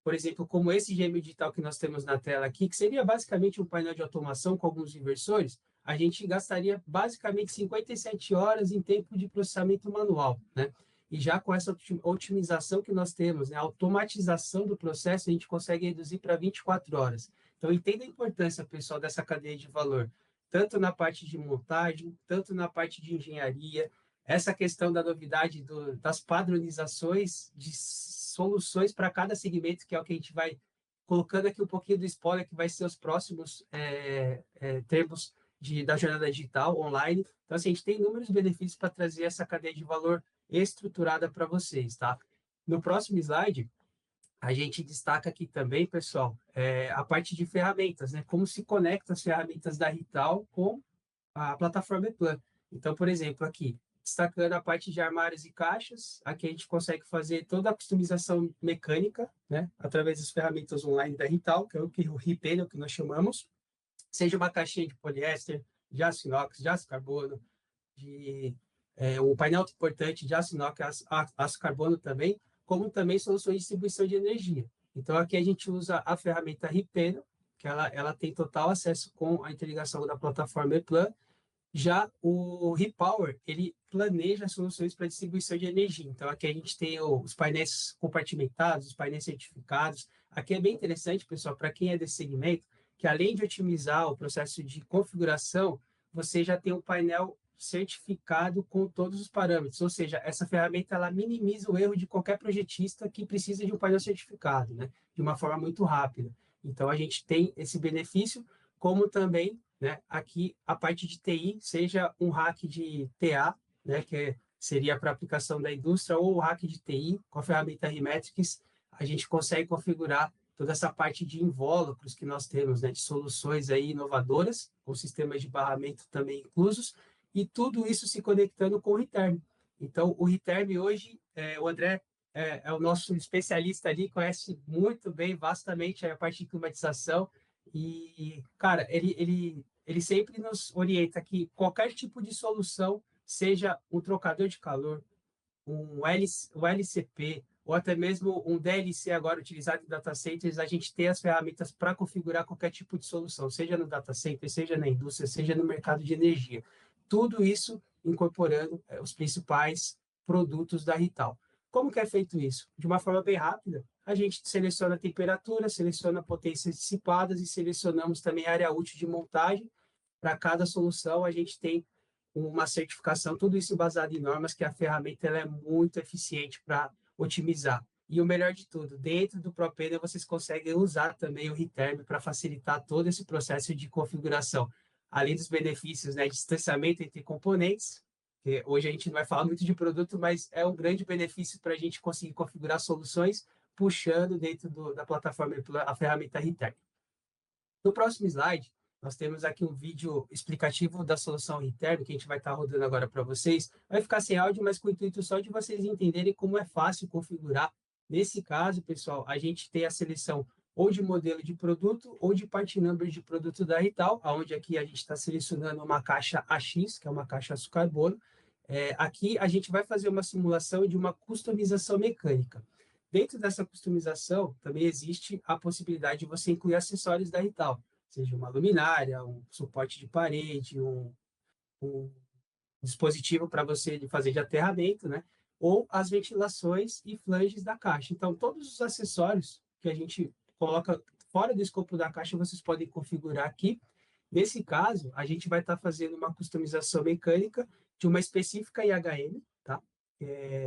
por exemplo, como esse gêmeo digital que nós temos na tela aqui, que seria basicamente um painel de automação com alguns inversores, a gente gastaria basicamente 57 horas em tempo de processamento manual, né? E já com essa otimização que nós temos, né, a automatização do processo, a gente consegue reduzir para 24 horas. Então, entenda a importância, pessoal, dessa cadeia de valor, tanto na parte de montagem, tanto na parte de engenharia, essa questão da novidade das padronizações de soluções para cada segmento, que é o que a gente vai colocando aqui um pouquinho do spoiler, que vai ser os próximos termos da jornada digital online. Então, assim, a gente tem inúmeros benefícios para trazer essa cadeia de valor estruturada para vocês, tá? No próximo slide, a gente destaca aqui também, pessoal, a parte de ferramentas, né? Como se conecta as ferramentas da Rital com a plataforma ePlan. Então, por exemplo, aqui, destacando a parte de armários e caixas, aqui a gente consegue fazer toda a customização mecânica, né? Através das ferramentas online da Rital, que é o RePanel, que nós chamamos, seja uma caixinha de poliéster, de aço inox, de aço carbono, um painel portante de aço inox, aço carbono também, como também soluções de distribuição de energia. Então, aqui a gente usa a ferramenta RePanel, que ela tem total acesso com a interligação da plataforma ePlan. Já o RePower, ele planeja soluções para distribuição de energia. Então, aqui a gente tem os painéis compartimentados, os painéis certificados. Aqui é bem interessante, pessoal, para quem é desse segmento, que além de otimizar o processo de configuração, você já tem um painel certificado com todos os parâmetros, ou seja, essa ferramenta ela minimiza o erro de qualquer projetista que precisa de um painel certificado, né, de uma forma muito rápida. Então, a gente tem esse benefício, como também, né, aqui a parte de TI, seja um rack de TA, né, que seria para aplicação da indústria, ou o rack de TI, com a ferramenta Remetrics, a gente consegue configurar toda essa parte de invólucros que nós temos, né, de soluções aí inovadoras, com sistemas de barramento também inclusos, e tudo isso se conectando com o Riterm. Então, o Riterm hoje, o André é o nosso especialista ali, conhece muito bem, vastamente a parte de climatização, e, cara, ele sempre nos orienta que qualquer tipo de solução, seja um trocador de calor, um LCP, ou até mesmo um DLC agora utilizado em data centers, a gente tem as ferramentas para configurar qualquer tipo de solução, seja no data center, seja na indústria, seja no mercado de energia. Tudo isso incorporando os principais produtos da Rital. Como que é feito isso? De uma forma bem rápida, a gente seleciona a temperatura, seleciona potências dissipadas e selecionamos também a área útil de montagem. Para cada solução, a gente tem uma certificação, tudo isso baseado em normas, que a ferramenta ela é muito eficiente para otimizar. E o melhor de tudo, dentro do ProPanel vocês conseguem usar também o Riterm para facilitar todo esse processo de configuração. Além dos benefícios, né, de distanciamento entre componentes, que hoje a gente não vai falar muito de produto, mas é um grande benefício para a gente conseguir configurar soluções puxando dentro da plataforma a ferramenta Riterm. No próximo slide, nós temos aqui um vídeo explicativo da solução Riterm, que a gente vai estar rodando agora para vocês. Vai ficar sem áudio, mas com o intuito só de vocês entenderem como é fácil configurar. Nesse caso, pessoal, a gente tem a seleção ou de modelo de produto ou de part number de produto da Rital, onde aqui a gente está selecionando uma caixa AX, que é uma caixa aço carbono. Aqui a gente vai fazer uma simulação de uma customização mecânica. Dentro dessa customização, também existe a possibilidade de você incluir acessórios da Rital, seja uma luminária, um suporte de parede, um dispositivo para você fazer de aterramento, né? Ou as ventilações e flanges da caixa. Então, todos os acessórios que a gente coloca fora do escopo da caixa, vocês podem configurar aqui. Nesse caso, a gente vai estar fazendo uma customização mecânica de uma específica IHM, tá?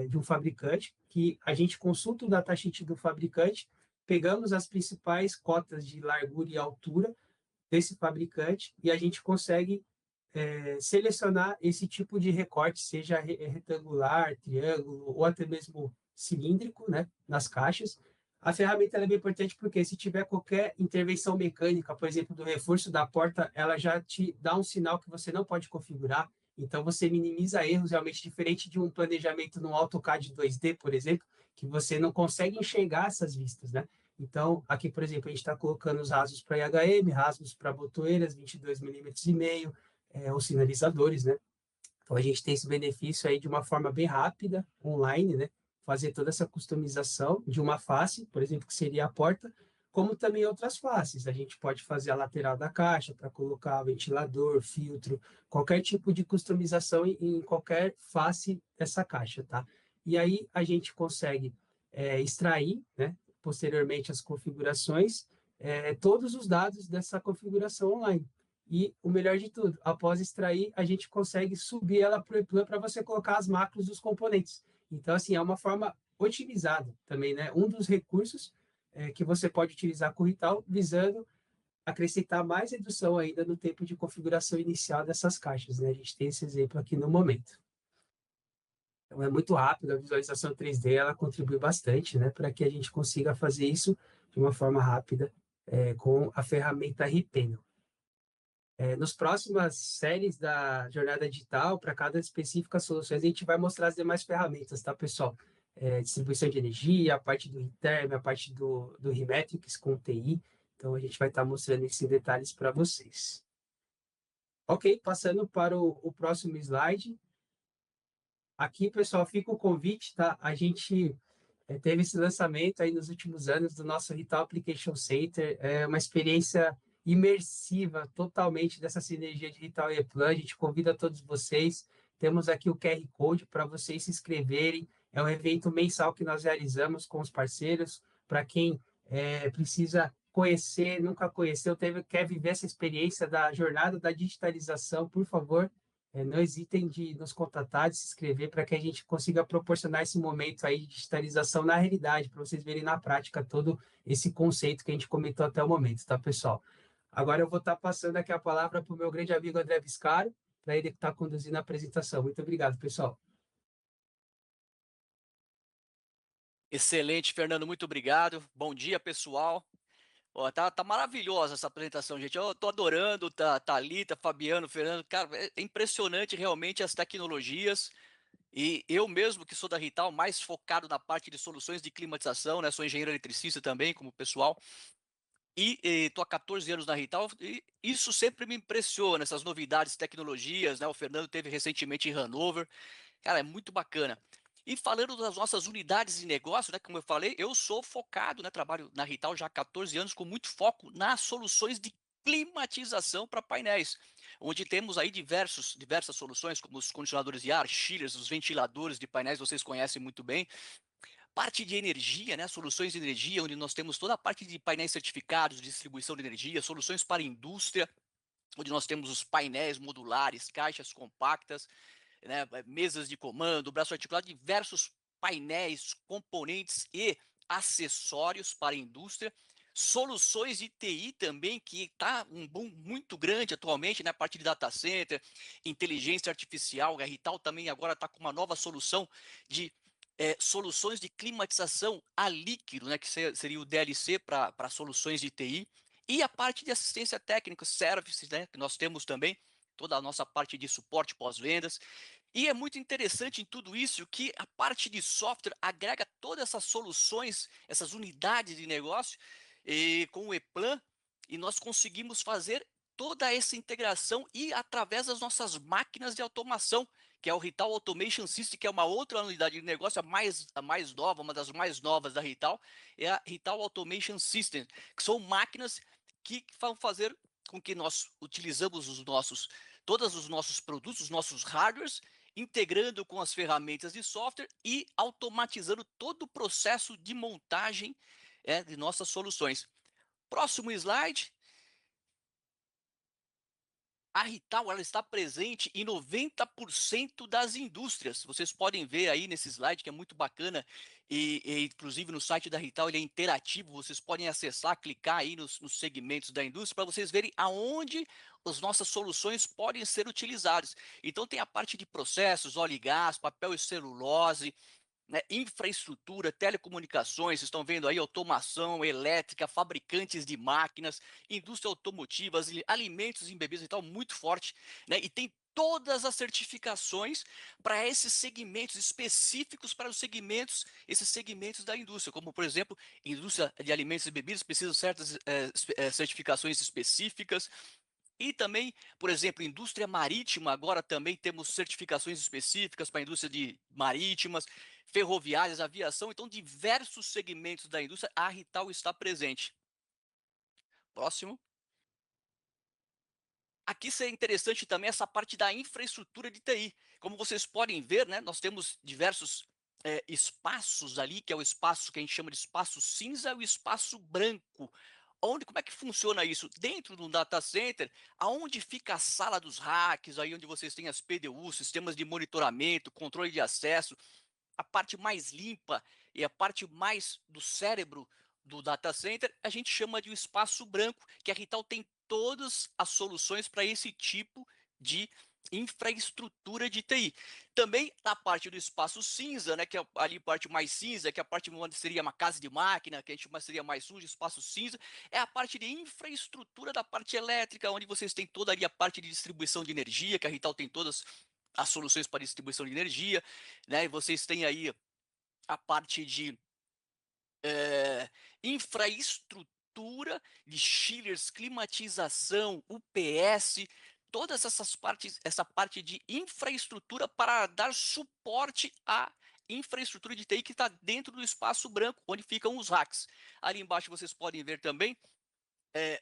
De um fabricante, que a gente consulta o datasheet do fabricante, pegamos as principais cotas de largura e altura desse fabricante e a gente consegue selecionar esse tipo de recorte, seja retangular, triângulo ou até mesmo cilíndrico, né, nas caixas. A ferramenta é bem importante porque se tiver qualquer intervenção mecânica, por exemplo, do reforço da porta, ela já te dá um sinal que você não pode configurar. Então, você minimiza erros, realmente diferente de um planejamento no AutoCAD 2D, por exemplo, que você não consegue enxergar essas vistas, né? Então, aqui, por exemplo, a gente está colocando os rasgos para IHM, rasgos para botoeiras, 22 milímetros e meio, os sinalizadores, né? Então, a gente tem esse benefício aí de uma forma bem rápida, online, né? Fazer toda essa customização de uma face, por exemplo, que seria a porta, como também outras faces. A gente pode fazer a lateral da caixa para colocar ventilador, filtro, qualquer tipo de customização em qualquer face dessa caixa, tá? E aí a gente consegue extrair, né, posteriormente as configurações, todos os dados dessa configuração online. E o melhor de tudo, após extrair, a gente consegue subir ela para o ePlan para você colocar as macros dos componentes. Então, assim, é uma forma otimizado também, né? Um dos recursos que você pode utilizar com o Rital, visando acrescentar mais redução ainda no tempo de configuração inicial dessas caixas, né? A gente tem esse exemplo aqui no momento. Então, é muito rápido, a visualização 3D ela contribui bastante, né, para que a gente consiga fazer isso de uma forma rápida com a ferramenta Repanel. Nos próximas séries da jornada digital, para cada específica soluções, a gente vai mostrar as demais ferramentas, tá, pessoal? Distribuição de energia, a parte do Reterm, a parte do Remetrics com TI. Então, a gente vai estar mostrando isso em detalhes para vocês. Ok, passando para o próximo slide. Aqui, pessoal, fica o convite, tá? A gente teve esse lançamento aí nos últimos anos do nosso Rital Application Center, é uma experiência imersiva totalmente dessa sinergia de Rital e Eplan. A gente convida todos vocês. Temos aqui o QR Code para vocês se inscreverem. É um evento mensal que nós realizamos com os parceiros. Para quem precisa conhecer, nunca conheceu, quer viver essa experiência da jornada da digitalização, por favor, não hesitem de nos contatar, de se inscrever, para que a gente consiga proporcionar esse momento aí de digitalização na realidade, para vocês verem na prática todo esse conceito que a gente comentou até o momento, tá, pessoal? Agora eu vou estar passando aqui a palavra para o meu grande amigo André Viscaro, para ele estar conduzindo a apresentação. Muito obrigado, pessoal. Excelente, Fernando, muito obrigado. Bom dia, pessoal. Ó, tá maravilhosa essa apresentação, gente. Eu tô adorando, Thalita, Fabiano, Fernando. Cara, é impressionante realmente as tecnologias. E eu mesmo, que sou da Rital, mais focado na parte de soluções de climatização, né? Sou engenheiro eletricista também, como pessoal. E estou há 14 anos na Rital, e isso sempre me impressiona, essas novidades, tecnologias, né? O Fernando teve recentemente em Hanover. Cara, é muito bacana. E falando das nossas unidades de negócio, né, como eu falei, eu sou focado, né, trabalho na Rital já há 14 anos com muito foco nas soluções de climatização para painéis, onde temos aí diversas soluções, como os condicionadores de ar, chillers, os ventiladores de painéis, vocês conhecem muito bem. Parte de energia, né, soluções de energia, onde nós temos toda a parte de painéis certificados, distribuição de energia, soluções para a indústria, onde nós temos os painéis modulares, caixas compactas, né, mesas de comando, braço articulado, diversos painéis, componentes e acessórios para a indústria, soluções de TI também, que está um boom muito grande atualmente, né, parte de data center, inteligência artificial, a Rital também agora está com uma nova solução de soluções de climatização a líquido, né, que seria o DLC para soluções de TI, e a parte de assistência técnica, services, né, que nós temos também, toda a nossa parte de suporte pós-vendas. E é muito interessante em tudo isso que a parte de software agrega todas essas soluções, essas unidades de negócio, com o ePlan, e nós conseguimos fazer toda essa integração e através das nossas máquinas de automação, que é o Rital Automation System, que é uma outra unidade de negócio, a mais nova, uma das mais novas da Rital, é a Rital Automation System, que são máquinas que vão fazer com que nós utilizamos todos os nossos produtos, os nossos hardwares, integrando com as ferramentas de software e automatizando todo o processo de montagem de nossas soluções. Próximo slide. A Rital ela está presente em 90% das indústrias. Vocês podem ver aí nesse slide que é muito bacana e inclusive no site da Rital ele é interativo. Vocês podem acessar, clicar aí nos segmentos da indústria para vocês verem aonde as nossas soluções podem ser utilizadas. Então tem a parte de processos, óleo e gás, papel e celulose, né, infraestrutura, telecomunicações, vocês estão vendo aí automação elétrica, fabricantes de máquinas, indústria automotiva, alimentos e bebidas e tal, muito forte, né, e tem todas as certificações para esses segmentos específicos para esses segmentos da indústria, como por exemplo, indústria de alimentos e bebidas precisa de certas certificações específicas, e também, por exemplo, indústria marítima, agora também temos certificações específicas para a indústria de marítimas, ferroviárias, aviação, então diversos segmentos da indústria, a Rital está presente. Próximo. Aqui seria interessante também essa parte da infraestrutura de TI. Como vocês podem ver, né, nós temos diversos espaços ali, que é o espaço que a gente chama de espaço cinza e o espaço branco. Como é que funciona isso? Dentro do data center, aonde fica a sala dos racks, aí onde vocês têm as PDUs, sistemas de monitoramento, controle de acesso, a parte mais limpa e a parte mais do cérebro do data center, a gente chama de um espaço branco, que a Rital tem todas as soluções para esse tipo de infraestrutura de TI. Também na parte do espaço cinza, né, que é ali a parte mais cinza, que é a parte onde seria uma casa de máquina, que a gente seria mais sujo, espaço cinza, é a parte de infraestrutura da parte elétrica, onde vocês têm toda ali a parte de distribuição de energia, que a Rital tem todas as soluções para distribuição de energia, né, e vocês têm aí a parte de infraestrutura de chillers, climatização, UPS, todas essas partes, essa parte de infraestrutura para dar suporte à infraestrutura de TI que está dentro do espaço branco, onde ficam os racks. Ali embaixo vocês podem ver também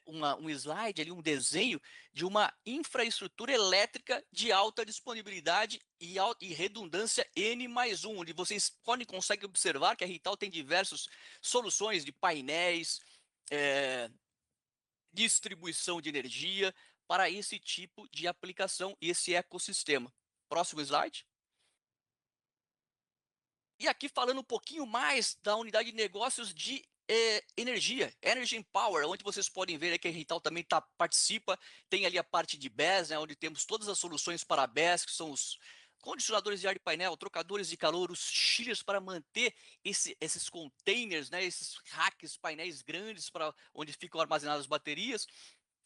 um slide, ali, um desenho de uma infraestrutura elétrica de alta disponibilidade e redundância N+1, onde vocês conseguem observar que a Rital tem diversas soluções de painéis, distribuição de energia para esse tipo de aplicação e esse ecossistema. Próximo slide. E aqui falando um pouquinho mais da unidade de negócios de energia, Energy and Power, onde vocês podem ver que a Rital também participa, tem ali a parte de BESS, né, onde temos todas as soluções para BESS, que são os condicionadores de ar de painel, trocadores de calor, os chillers para manter esses containers, né, esses racks, painéis grandes para onde ficam armazenadas as baterias,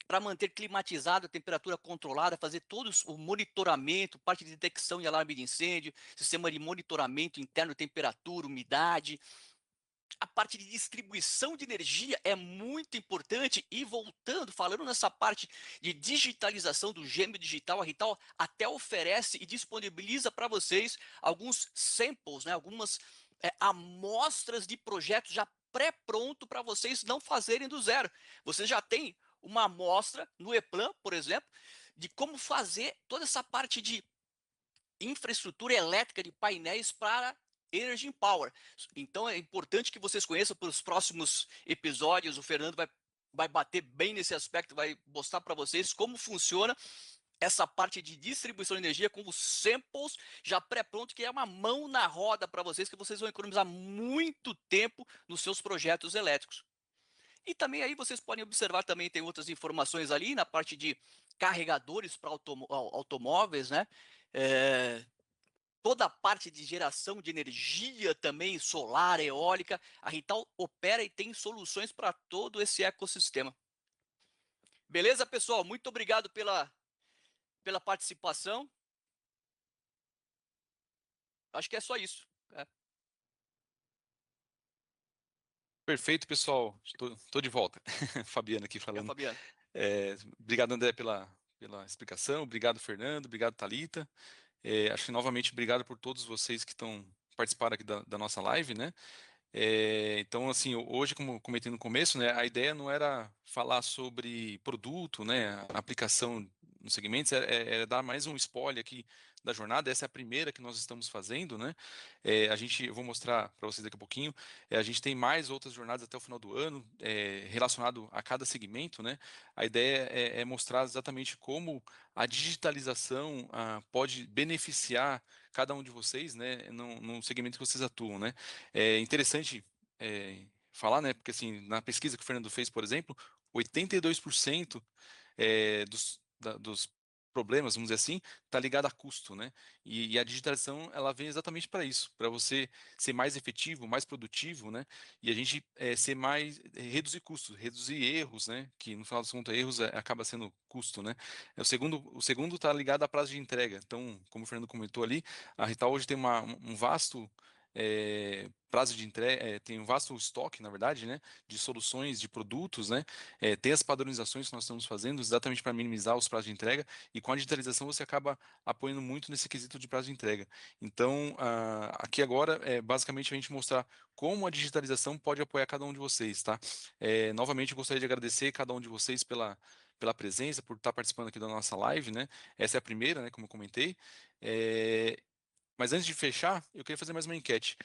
para manter climatizado, a temperatura controlada, fazer todo o monitoramento, parte de detecção e alarme de incêndio, sistema de monitoramento interno, temperatura, umidade. A parte de distribuição de energia é muito importante e voltando, falando nessa parte de digitalização do gêmeo digital, a Rital até oferece e disponibiliza para vocês alguns samples, né, algumas amostras de projetos já pré-pronto para vocês não fazerem do zero. Você já tem uma amostra no ePlan, por exemplo, de como fazer toda essa parte de infraestrutura elétrica de painéis para Energy and Power. Então é importante que vocês conheçam para os próximos episódios. O Fernando vai bater bem nesse aspecto, vai mostrar para vocês como funciona essa parte de distribuição de energia com os samples já pré-pronto, que é uma mão na roda para vocês, que vocês vão economizar muito tempo nos seus projetos elétricos. E também aí vocês podem observar também tem outras informações ali na parte de carregadores para automóveis, né? Toda a parte de geração de energia também, solar, eólica, a Rital opera e tem soluções para todo esse ecossistema. Beleza, pessoal? Muito obrigado pela participação. Acho que é só isso. Perfeito, pessoal. Estou de volta. Fabiano aqui falando. Fabiano. Obrigado, André, pela explicação. Obrigado, Fernando. Obrigado, Thalita. Acho que, novamente, obrigado por todos vocês que estão participando aqui da nossa live, né? Então, assim, hoje, como comentei no começo, né, a ideia não era falar sobre produto, né, a aplicação nos segmentos, era dar mais um spoiler aqui da jornada. Essa é a primeira que nós estamos fazendo, né? Eu vou mostrar para vocês daqui a pouquinho. A gente tem mais outras jornadas até o final do ano, relacionado a cada segmento, né? A ideia é mostrar exatamente como a digitalização pode beneficiar cada um de vocês, né, no segmento que vocês atuam, né? É interessante falar, né, porque assim, na pesquisa que o Fernando fez, por exemplo, 82% dos problemas, vamos dizer assim, está ligado a custo, né? E a digitalização ela vem exatamente para isso, para você ser mais efetivo, mais produtivo, né? E a gente ser mais reduzir custos, reduzir erros, né? Que no final das contas erros acaba sendo custo, né? O segundo está ligado a prazo de entrega. Então, como o Fernando comentou ali, a Rital hoje tem um vasto prazo de entrega, tem um vasto estoque, na verdade, né, de soluções, de produtos, né, tem as padronizações que nós estamos fazendo exatamente para minimizar os prazos de entrega, e com a digitalização você acaba apoiando muito nesse quesito de prazo de entrega. Então, aqui agora, basicamente a gente mostrar como a digitalização pode apoiar cada um de vocês, tá? Novamente, eu gostaria de agradecer cada um de vocês pela presença, por estar participando aqui da nossa live, né? Essa é a primeira, né, como eu comentei. Mas antes de fechar, eu queria fazer mais uma enquete.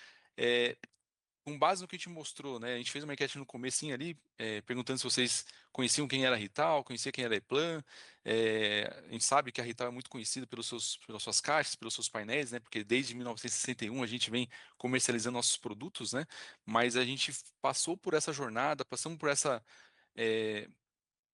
com base no que a gente mostrou, né? A gente fez uma enquete no comecinho ali, perguntando se vocês conheciam quem era a Rital, conheciam quem era a Eplan. A gente sabe que a Rital é muito conhecida pelas suas caixas, pelos seus painéis, né? Porque desde 1961 a gente vem comercializando nossos produtos, né? Mas a gente passou por essa jornada, passamos por essa eh,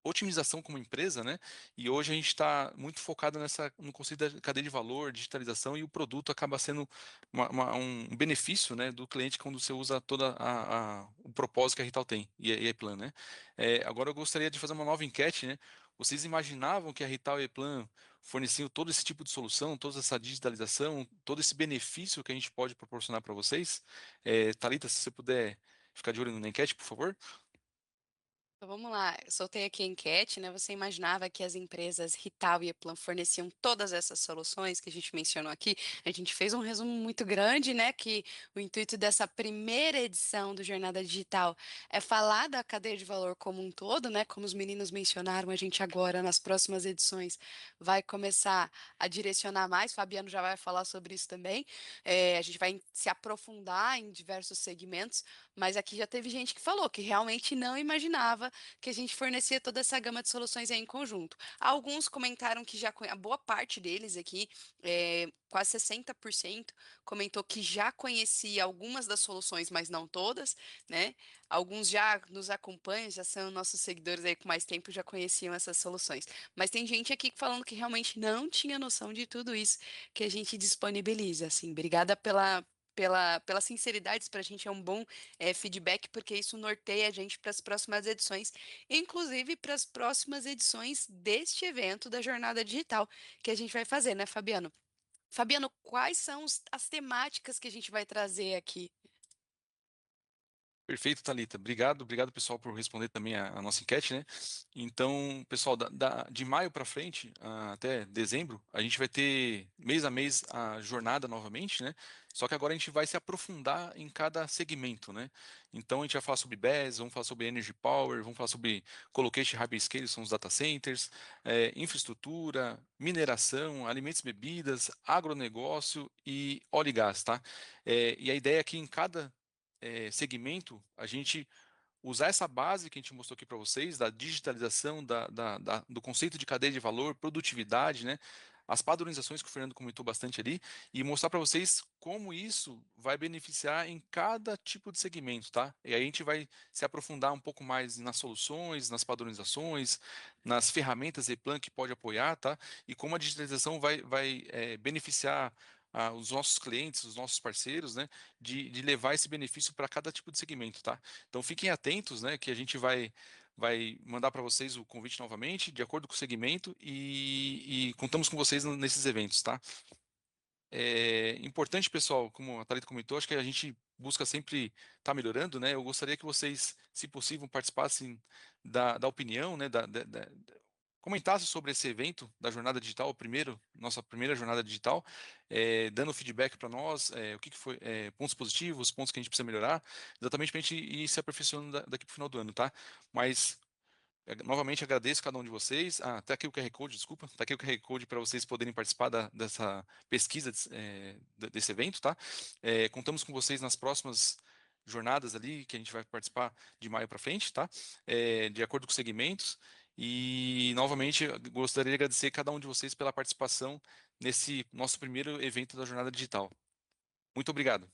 otimização como empresa, né? E hoje a gente está muito focado no conceito da cadeia de valor, digitalização, e o produto acaba sendo um benefício, né, do cliente quando você usa toda o propósito que a Rital tem e a Eplan, né? Agora eu gostaria de fazer uma nova enquete, né? Vocês imaginavam que a Rital e a Eplan forneciam todo esse tipo de solução, toda essa digitalização, todo esse benefício que a gente pode proporcionar para vocês? Thalita, se você puder ficar de olho na enquete, por favor. Então vamos lá, eu soltei aqui a enquete, né? Você imaginava que as empresas Rital e Eplan forneciam todas essas soluções que a gente mencionou aqui? A gente fez um resumo muito grande, né? Que o intuito dessa primeira edição do Jornada Digital é falar da cadeia de valor como um todo, né? Como os meninos mencionaram, a gente agora, nas próximas edições, vai começar a direcionar mais. Fabiano já vai falar sobre isso também. A gente vai se aprofundar em diversos segmentos, mas aqui já teve gente que falou que realmente não imaginava que a gente fornecia toda essa gama de soluções aí em conjunto. Alguns comentaram que a boa parte deles aqui, quase 60%, comentou que já conhecia algumas das soluções, mas não todas, né? Alguns já nos acompanham, já são nossos seguidores aí com mais tempo, já conheciam essas soluções. Mas tem gente aqui falando que realmente não tinha noção de tudo isso que a gente disponibiliza. Assim, obrigada pela sinceridade, para a gente é um bom feedback, porque isso norteia a gente para as próximas edições, inclusive para as próximas edições deste evento da Jornada Digital que a gente vai fazer, né, Fabiano? Fabiano, quais são as temáticas que a gente vai trazer aqui? Perfeito, Thalita. Obrigado, pessoal, por responder também a nossa enquete, né? Então, pessoal, de maio para frente, até dezembro, a gente vai ter mês a mês a jornada novamente, né? Só que agora a gente vai se aprofundar em cada segmento, né? Então, a gente vai falar sobre BES, vamos falar sobre Energy Power, vamos falar sobre Colocation Hyperscale, são os data centers, infraestrutura, mineração, alimentos e bebidas, agronegócio e óleo e gás, tá? E a ideia é que em cada segmento, a gente usar essa base que a gente mostrou aqui para vocês, da digitalização, do conceito de cadeia de valor, produtividade, né? As padronizações que o Fernando comentou bastante ali, e mostrar para vocês como isso vai beneficiar em cada tipo de segmento, tá? E aí a gente vai se aprofundar um pouco mais nas soluções, nas padronizações, nas ferramentas E-Plan que pode apoiar, tá? E como a digitalização vai beneficiar os nossos clientes, os nossos parceiros, né? De levar esse benefício para cada tipo de segmento, tá? Então fiquem atentos, né, que a gente vai mandar para vocês o convite novamente, de acordo com o segmento, e contamos com vocês nesses eventos, tá? É importante, pessoal, como a Thalita comentou, acho que a gente busca sempre estar melhorando, né? Eu gostaria que vocês, se possível, participassem da opinião, né, comentasse sobre esse evento da jornada digital, nossa primeira jornada digital, dando feedback para nós, o que foi, pontos positivos, pontos que a gente precisa melhorar, exatamente para a gente ir se aperfeiçoando daqui para o final do ano, tá? Mas novamente agradeço cada um de vocês. Tá aqui o QR Code, desculpa, tá aqui o QR Code para vocês poderem participar dessa pesquisa desse evento, tá? Contamos com vocês nas próximas jornadas ali que a gente vai participar de maio para frente, tá? De acordo com os segmentos. E novamente eu gostaria de agradecer cada um de vocês pela participação nesse nosso primeiro evento da Jornada Digital. Muito obrigado.